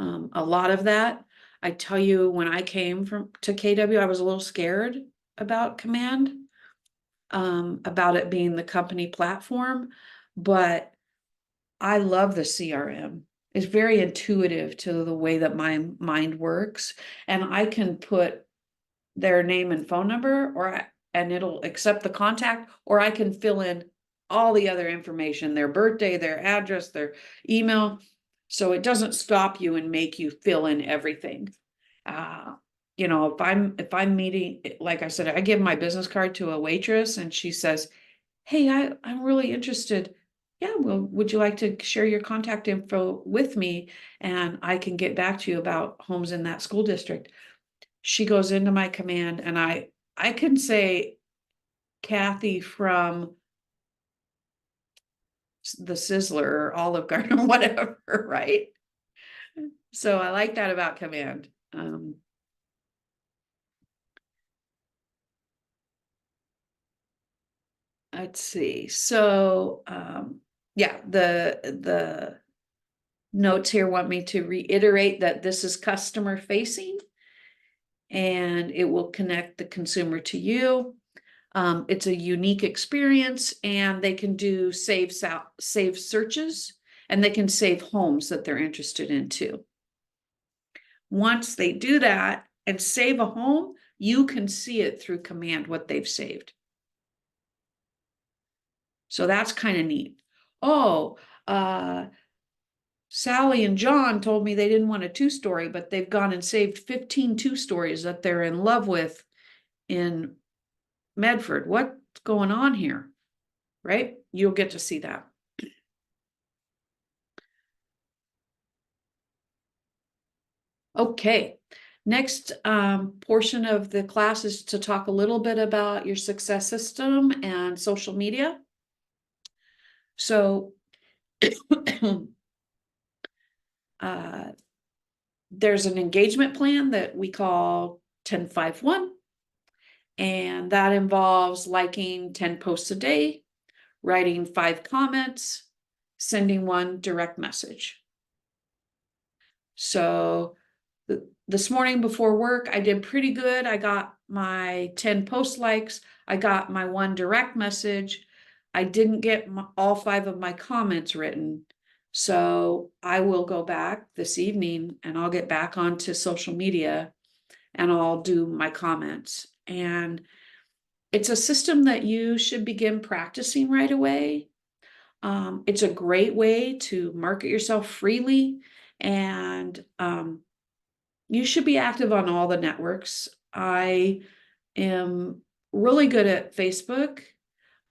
Speaker 2: a lot of that. I tell you, when I came to KW, I was a little scared about Command. About it being the company platform, but I love the CRM. It's very intuitive to the way that my mind works, and I can put their name and phone number, and it'll accept the contact, or I can fill in all the other information, their birthday, their address, their email. So it doesn't stop you and make you fill in everything. If I'm meeting, like I said, I give my business card to a waitress and she says, "Hey, I'm really interested. Yeah, well, would you like to share your contact info with me? And I can get back to you about homes in that school district." She goes into my Command, and I can say Kathy from the Sizzler or Olive Garden or whatever, right? So I like that about Command. Let's see. So, yeah, the notes here want me to reiterate that this is customer facing, and it will connect the consumer to you. It's a unique experience, and they can do save searches, and they can save homes that they're interested in too. Once they do that and save a home, you can see it through Command what they've saved. So that's kind of neat. Oh, Sally and John told me they didn't want a 2-story, but they've gone and saved 15 2-stories that they're in love with in Medford. What's going on here? Right? You'll get to see that. Okay. Next portion of the class is to talk a little bit about your success system and social media. So there's an engagement plan that we call 10-5-1, and that involves liking 10 posts a day, writing 5 comments, sending 1 direct message. So this morning before work, I did pretty good. I got my 10 post likes. I got my 1 direct message. I didn't get all 5 of my comments written. So I will go back this evening, and I'll get back onto social media, and I'll do my comments. And it's a system that you should begin practicing right away. It's a great way to market yourself freely, and you should be active on all the networks. I am really good at Facebook.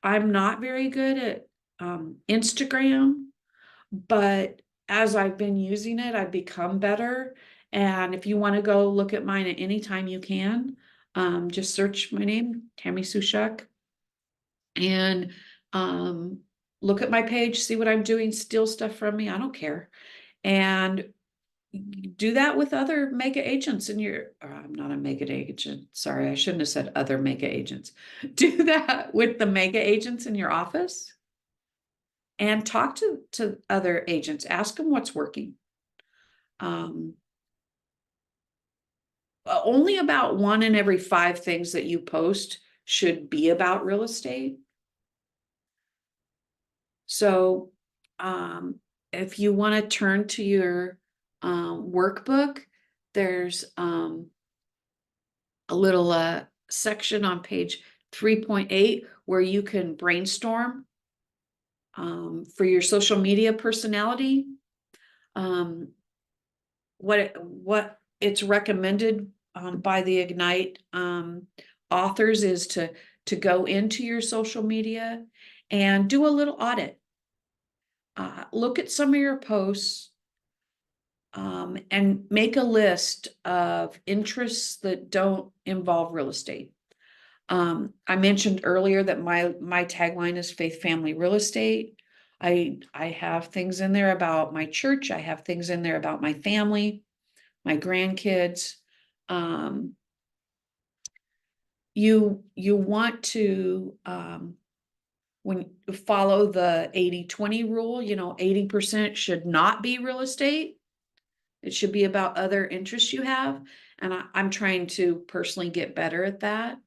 Speaker 2: I'm not very good at Instagram, but as I've been using it, I've become better. And if you want to go look at mine at any time, you can. Just search my name, Tammy Sue Shuck, and look at my page, see what I'm doing, steal stuff from me. I don't care. And do that with other mega agents in your, I'm not a mega agent. Sorry, I shouldn't have said other mega agents. Do that with the mega agents in your office, and talk to other agents. Ask them what's working. Only about 1 in every 5 things that you post should be about real estate. So, if you want to turn to your workbook, there's a little section on page 3.8 where you can brainstorm for your social media personality. What it's recommended by the Ignite authors is to go into your social media and do a little audit. Look at some of your posts, and make a list of interests that don't involve real estate. I mentioned earlier that my tagline is Faith Family Real Estate. I have things in there about my church. I have things in there about my family, my grandkids. You want to when you follow the 80-20 rule, 80% should not be real estate. It should be about other interests you have. And I'm trying to personally get better at that.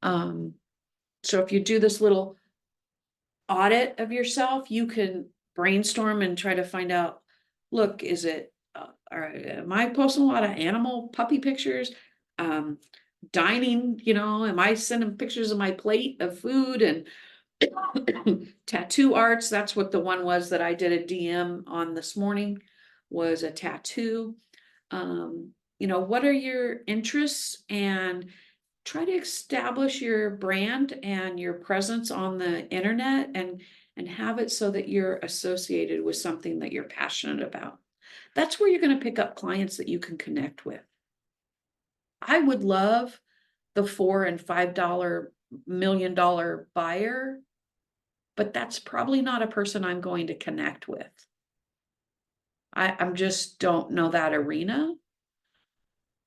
Speaker 2: So if you do this little audit of yourself, you can brainstorm and try to find out, look, am I posting a lot of animal puppy pictures? Dining, am I sending pictures of my plate of food and tattoo arts? That's what the one was that I did a DM on this morning, was a tattoo. What are your interests, and try to establish your brand and your presence on the internet, and have it so that you're associated with something that you're passionate about. That's where you're going to pick up clients that you can connect with. I would love the $4 and $5 million buyer, but that's probably not a person I'm going to connect with. I'm just don't know that arena.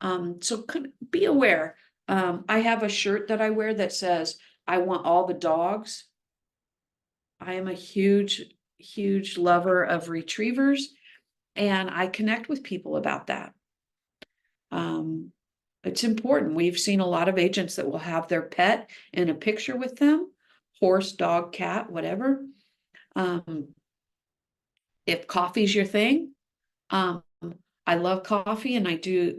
Speaker 2: So be aware. I have a shirt that I wear that says, I want all the dogs. I am a huge, huge lover of retrievers, and I connect with people about that. It's important. We've seen a lot of agents that will have their pet in a picture with them, horse, dog, cat, whatever. If coffee's your thing, I love coffee, and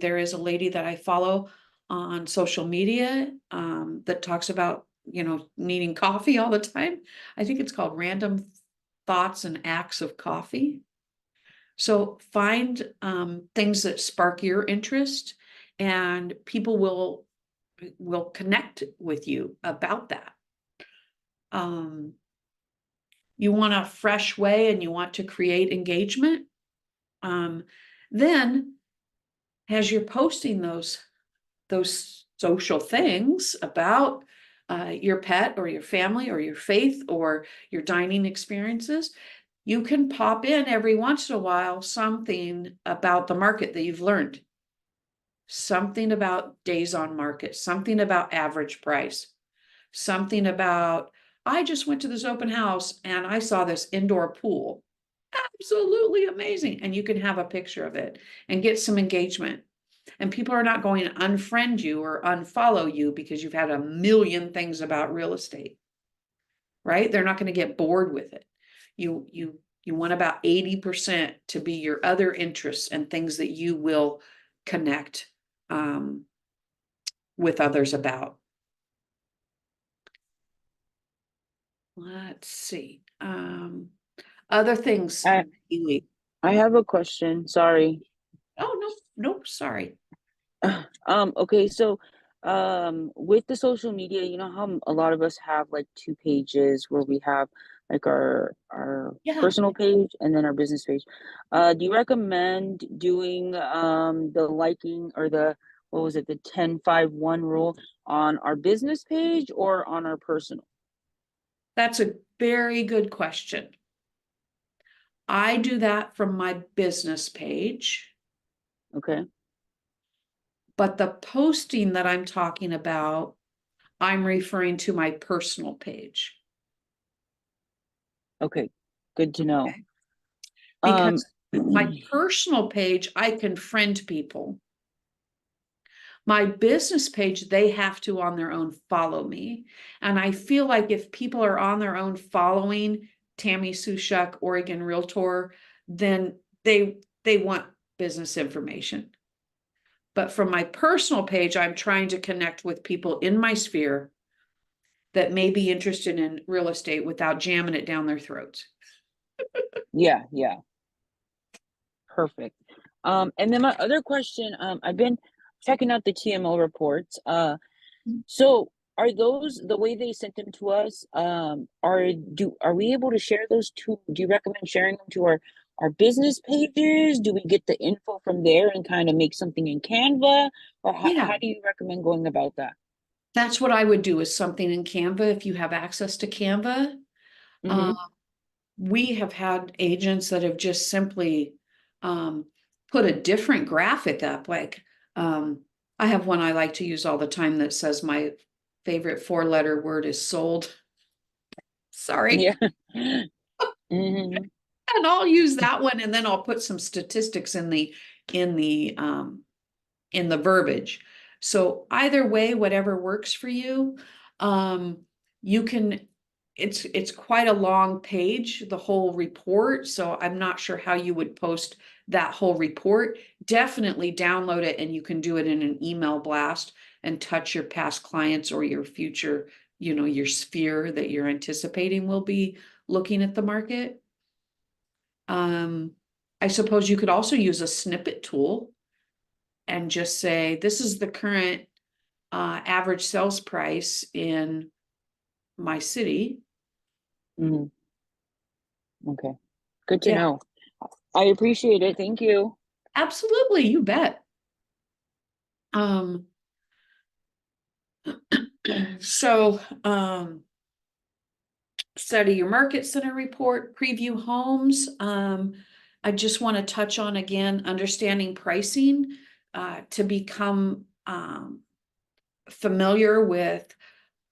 Speaker 2: there is a lady that I follow on social media that talks about, needing coffee all the time. I think it's called Random Thoughts and Acts of Coffee. So find things that spark your interest, and people will connect with you about that. You want a fresh way, and you want to create engagement. Then as you're posting those social things about your pet or your family or your faith or your dining experiences, you can pop in every once in a while something about the market that you've learned. Something about days on market, something about average price, something about, I just went to this open house and I saw this indoor pool. Absolutely amazing. And you can have a picture of it and get some engagement. And people are not going to unfriend you or unfollow you because you've had a million things about real estate, right? They're not going to get bored with it. You want about 80% to be your other interests and things that you will connect with others about. Let's see. Other things.
Speaker 6: I have a question. Sorry.
Speaker 2: Oh, no, sorry.
Speaker 6: Okay, so with the social media, you know how a lot of us have like 2 pages where we have like our
Speaker 2: Yeah.
Speaker 6: personal page and then our business page. Do you recommend doing the liking or the what was it, the 10-5-1 rule on our business page or on our personal?
Speaker 2: That's a very good question. I do that from my business page,
Speaker 6: Okay.
Speaker 2: but the posting that I'm talking about, I'm referring to my personal page.
Speaker 6: Okay. Good to know.
Speaker 2: Okay. Because my personal page, I can friend people. My business page, they have to on their own follow me. And I feel like if people are on their own following Tammy Sushuk, Oregon Realtor, then they want business information. But from my personal page, I'm trying to connect with people in my sphere that may be interested in real estate without jamming it down their throats.
Speaker 6: Yeah. Perfect. And then my other question, I've been checking out the TMO reports. So are those the way they sent them to us? Are we able to share those to? Do you recommend sharing them to our business pages? Do we get the info from there and kind of make something in Canva, or
Speaker 2: Yeah.
Speaker 6: how do you recommend going about that?
Speaker 2: That's what I would do, is something in Canva if you have access to Canva.
Speaker 6: Mhm.
Speaker 2: We have had agents that have just simply put a different graphic up. Like, I have one I like to use all the time that says my favorite 4-letter word is sold. Sorry.
Speaker 6: Yeah. Mhm.
Speaker 2: And I'll use that one, and then I'll put some statistics in the in the verbiage. So either way, whatever works for you, you can, it's quite a long page, the whole report. So I'm not sure how you would post that whole report. Definitely download it, and you can do it in an email blast and touch your past clients or your future, your sphere that you're anticipating will be looking at the market. I suppose you could also use a snippet tool and just say, this is the current average sales price in my city.
Speaker 6: Mhm. Okay. Good to
Speaker 2: Yeah,
Speaker 6: know. I appreciate it. Thank you.
Speaker 2: absolutely, you bet. So, study your market center report, preview homes. I just want to touch on again, understanding pricing, to become familiar with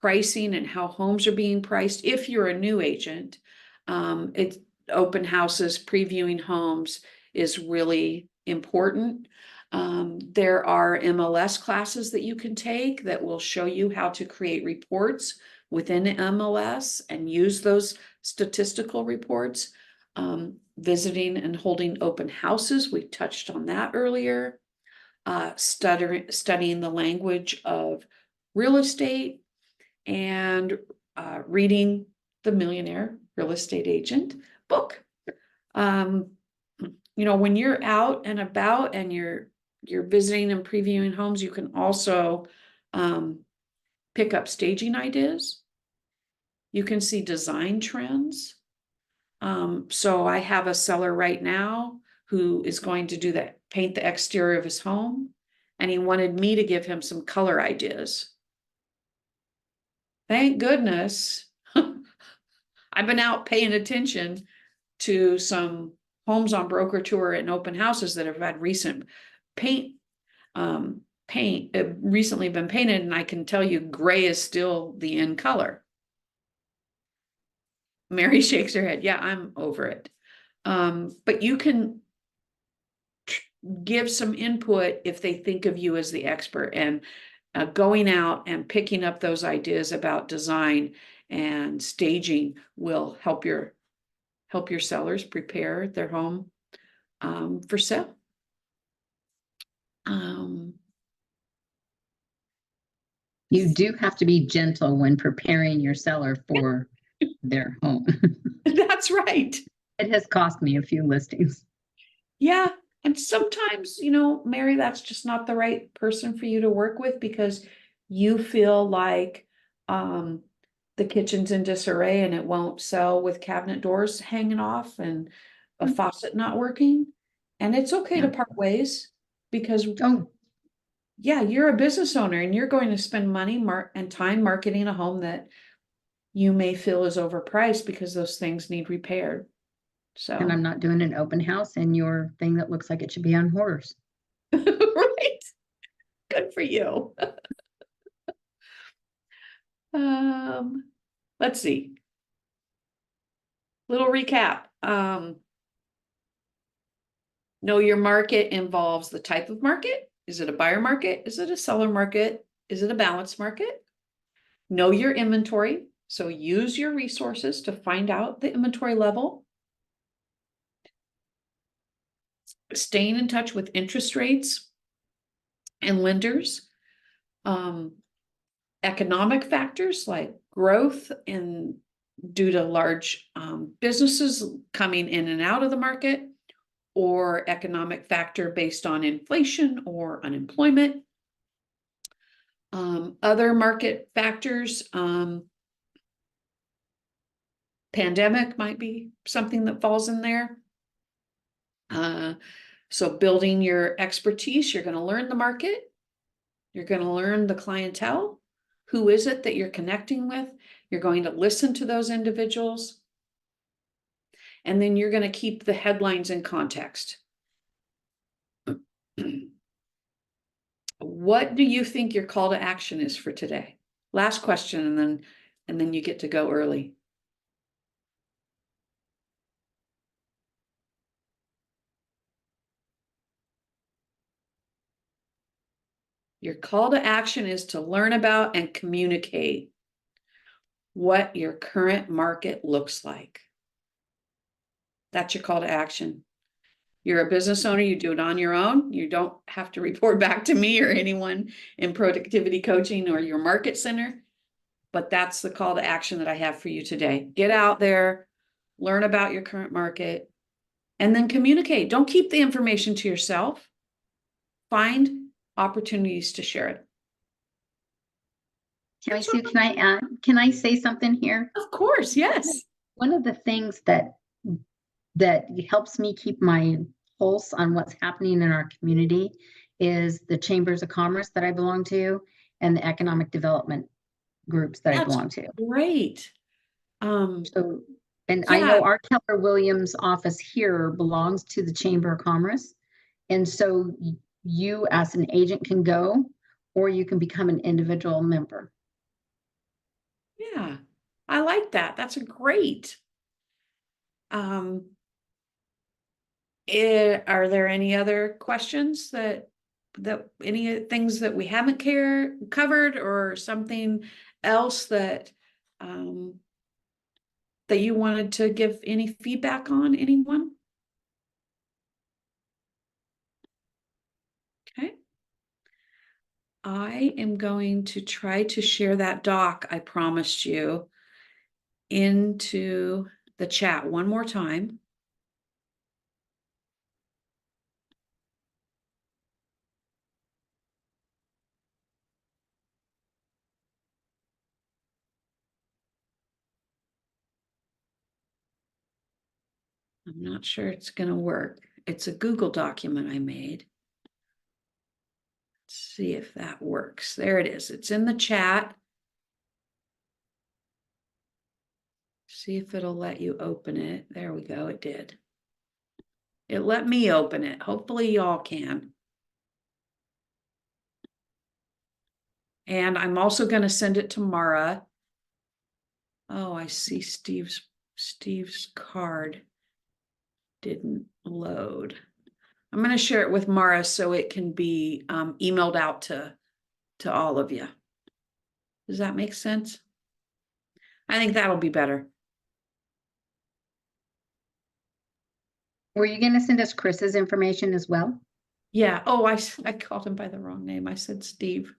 Speaker 2: pricing and how homes are being priced. If you're a new agent, it's open houses, previewing homes is really important. There are MLS classes that you can take that will show you how to create reports within MLS and use those statistical reports. Visiting and holding open houses, we touched on that earlier. Studying the language of real estate, and reading the Millionaire Real Estate Agent book. When you're out and about and you're visiting and previewing homes, you can also pick up staging ideas. You can see design trends. So I have a seller right now who is going to paint the exterior of his home, and he wanted me to give him some color ideas. Thank goodness I've been out paying attention to some homes on broker tour and open houses that have had recent paint recently been painted, and I can tell you gray is still the in color. Mary shakes her head. Yeah, I'm over it. But you can give some input if they think of you as the expert, and going out and picking up those ideas about design and staging will help your sellers prepare their home for sale.
Speaker 4: You do have to be gentle when preparing your seller for their home.
Speaker 2: That's right.
Speaker 4: It has cost me a few listings.
Speaker 2: Yeah. And sometimes, Mary, that's just not the right person for you to work with because you feel like the kitchen's in disarray and it won't sell with cabinet doors hanging off and a faucet not working. And it's okay to part ways because
Speaker 4: Oh,
Speaker 2: yeah, you're a business owner and you're going to spend money and time marketing a home that you may feel is overpriced because those things need repaired. So,
Speaker 4: and I'm not doing an open house in your thing that looks like it should be on Hoarders.
Speaker 2: right. Good for you. Let's see. Little recap. Know your market involves the type of market. Is it a buyer market? Is it a seller market? Is it a balanced market? Know your inventory. So use your resources to find out the inventory level. Staying in touch with interest rates and lenders. Economic factors like growth and due to large businesses coming in and out of the market, or economic factor based on inflation or unemployment. Other market factors, pandemic might be something that falls in there. So building your expertise, you're gonna learn the market. You're gonna learn the clientele. Who is it that you're connecting with? You're going to listen to those individuals. And then you're gonna keep the headlines in context. What do you think your call to action is for today? Last question, and then you get to go early. Your call to action is to learn about and communicate what your current market looks like. That's your call to action. You're a business owner, you do it on your own. You don't have to report back to me or anyone in productivity coaching or your market center. But that's the call to action that I have for you today. Get out there, learn about your current market, and then communicate. Don't keep the information to yourself. Find opportunities to share it.
Speaker 4: Tammy Sue, can I say something here?
Speaker 2: Of course, yes.
Speaker 4: One of the things that helps me keep my pulse on what's happening in our community is the chambers of commerce that I belong to and the economic development groups that I
Speaker 2: That's
Speaker 4: belong to.
Speaker 2: great.
Speaker 4: So, and I
Speaker 2: Yeah.
Speaker 4: know our Keller Williams office here belongs to the Chamber of Commerce. And so you as an agent can go, or you can become an individual member.
Speaker 2: Yeah, I like that. That's a great. Are there any other questions that any things that we haven't covered or something else that that you wanted to give any feedback on, anyone? Okay. I am going to try to share that doc I promised you into the chat one more time. I'm not sure it's going to work. It's a Google document I made. Let's see if that works. There it is. It's in the chat. See if it'll let you open it. There we go. It did. It let me open it. Hopefully y'all can. And I'm also going to send it to Mara. Oh, I see Steve's card didn't load. I'm going to share it with Mara so it can be emailed out to all of you. Does that make sense? I think that'll be better.
Speaker 4: Were you going to send us Chris's information as well?
Speaker 2: Yeah. Oh, I called him by the wrong name. I said Steve.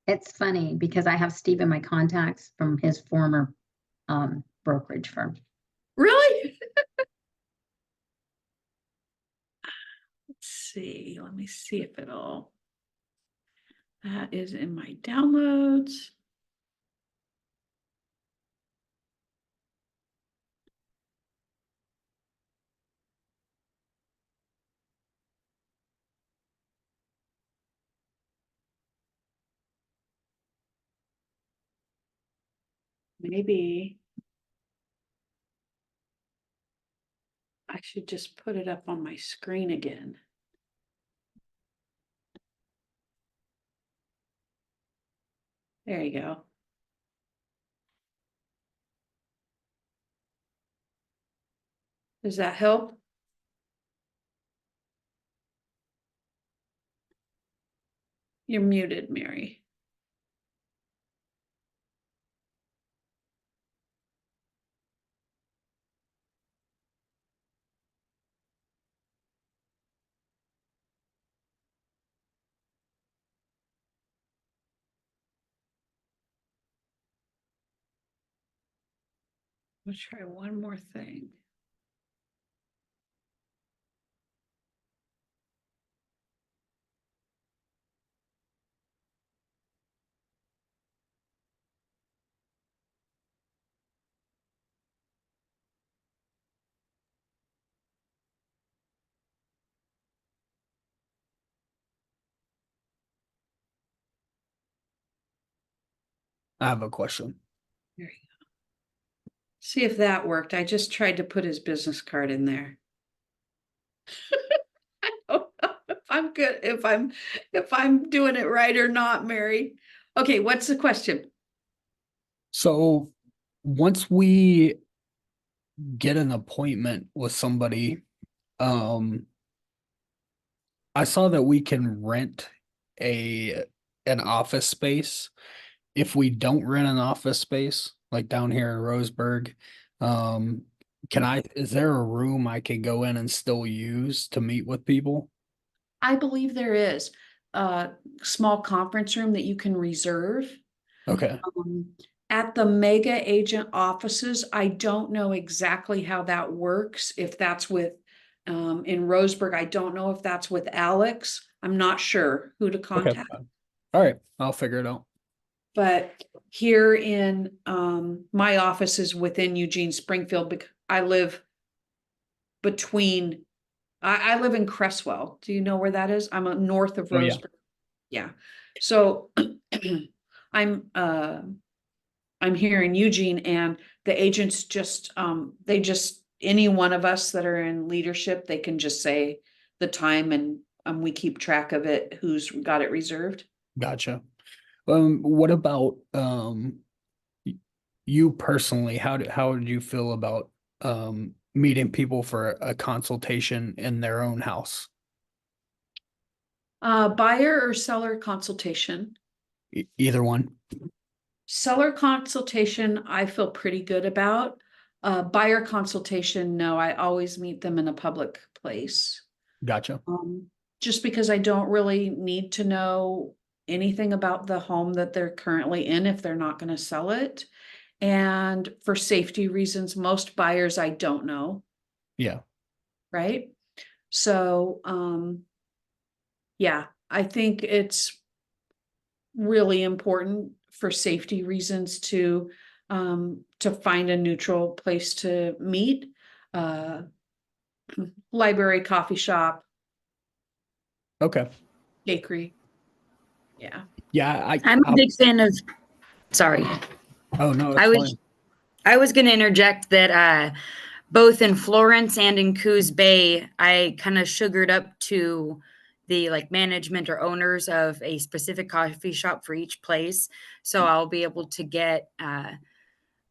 Speaker 4: It's funny because I have Steve in my contacts from his former brokerage firm.
Speaker 2: Really? Let's see. Let me see if it'll. That is in my downloads. Maybe I should just put it up on my screen again. There you go. Does that help? You're muted, Mary. We'll try one more thing.
Speaker 5: I have a question.
Speaker 2: See if that worked. I just tried to put his business card in there. I don't know if I'm good, if I'm doing it right or not, Mary. Okay, what's the question?
Speaker 5: So once we get an appointment with somebody, um, I saw that we can rent an office space. If we don't rent an office space, like down here in Roseburg, um, is there a room I can go in and still use to meet with people?
Speaker 2: I believe there is a small conference room that you can reserve.
Speaker 5: Okay,
Speaker 2: At the mega agent offices, I don't know exactly how that works, if that's with, in Roseburg, I don't know if that's with Alex. I'm not sure who to
Speaker 5: okay,
Speaker 2: contact.
Speaker 5: fine. All right, I'll figure it out.
Speaker 2: But here in, my office is within Eugene Springfield, because I live between, I live in Cresswell. Do you know where that is? I'm north of
Speaker 5: Oh, yeah.
Speaker 2: Roseburg. Yeah, so I'm, I'm here in Eugene, and the agents just, they just, any one of us that are in leadership, they can just say the time, and we keep track of it, who's got it reserved.
Speaker 5: Gotcha. What about you personally? How would you feel about meeting people for a consultation in their own house?
Speaker 2: Buyer or seller consultation?
Speaker 5: Either one.
Speaker 2: Seller consultation, I feel pretty good about. Buyer consultation, no, I always meet them in a public place.
Speaker 5: Gotcha.
Speaker 2: Just because I don't really need to know anything about the home that they're currently in if they're not going to sell it. And for safety reasons, most buyers I don't know,
Speaker 5: Yeah.
Speaker 2: right? So, yeah, I think it's really important for safety reasons to find a neutral place to meet. Library, coffee shop,
Speaker 5: Okay.
Speaker 2: bakery. Yeah.
Speaker 5: Yeah.
Speaker 7: I'm a big fan of, sorry,
Speaker 5: Oh no,
Speaker 7: I
Speaker 5: it's
Speaker 7: was
Speaker 5: fine.
Speaker 7: I was going to interject that both in Florence and in Coos Bay, I kind of sugared up to the like management or owners of a specific coffee shop for each place. So I'll be able to get, I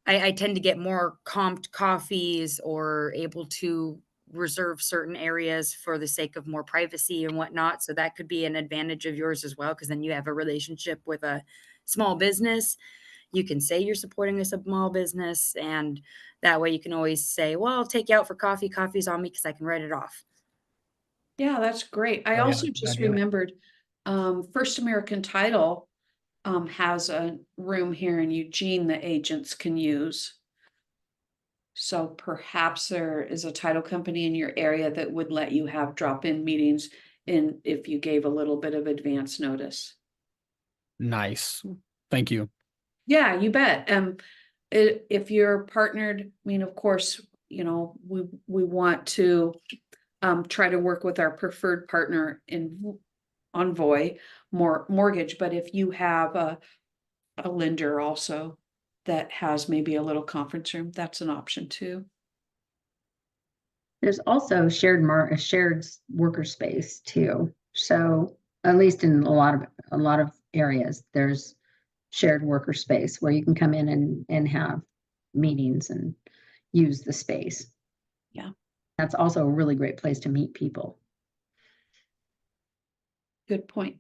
Speaker 7: tend to get more comped coffees or able to reserve certain areas for the sake of more privacy and whatnot. So that could be an advantage of yours as well, because then you have a relationship with a small business. You can say you're supporting a small business, and that way you can always say, well, I'll take you out for coffee. Coffee's on me because I can write it off.
Speaker 2: Yeah, that's great. I
Speaker 5: Oh, yeah,
Speaker 2: also
Speaker 5: good
Speaker 2: just
Speaker 5: idea.
Speaker 2: remembered, First American Title has a room here in Eugene that agents can use. So perhaps there is a title company in your area that would let you have drop-in meetings in if you gave a little bit of advance notice.
Speaker 5: Nice. Thank you.
Speaker 2: Yeah, you bet. If you're partnered, I mean, of course, you know, we want to try to work with our preferred partner in Envoy mortgage, but if you have a lender also that has maybe a little conference room, that's an option too.
Speaker 4: There's also shared worker space too. So at least in a lot of areas, there's shared worker space where you can come in and have meetings and use the space.
Speaker 2: Yeah.
Speaker 4: That's also a really great place to meet people.
Speaker 2: Good point.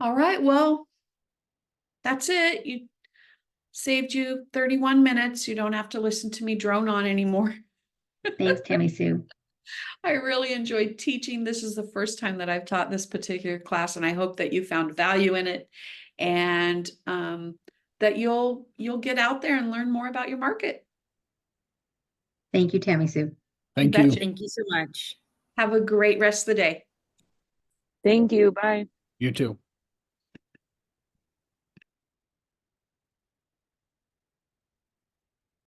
Speaker 2: All right, well, that's it. You saved you 31 minutes. You don't have to listen to me drone on anymore.
Speaker 4: Thanks, Tammy Sue.
Speaker 2: I really enjoyed teaching. This is the first time that I've taught this particular class, and I hope that you found value in it, and that you'll get out there and learn more about your market.
Speaker 4: Thank you, Tammy Sue.
Speaker 5: Thank you.
Speaker 2: betcha.
Speaker 7: Thank you so much.
Speaker 2: Have a great rest of the day.
Speaker 6: Thank you. Bye.
Speaker 5: You too.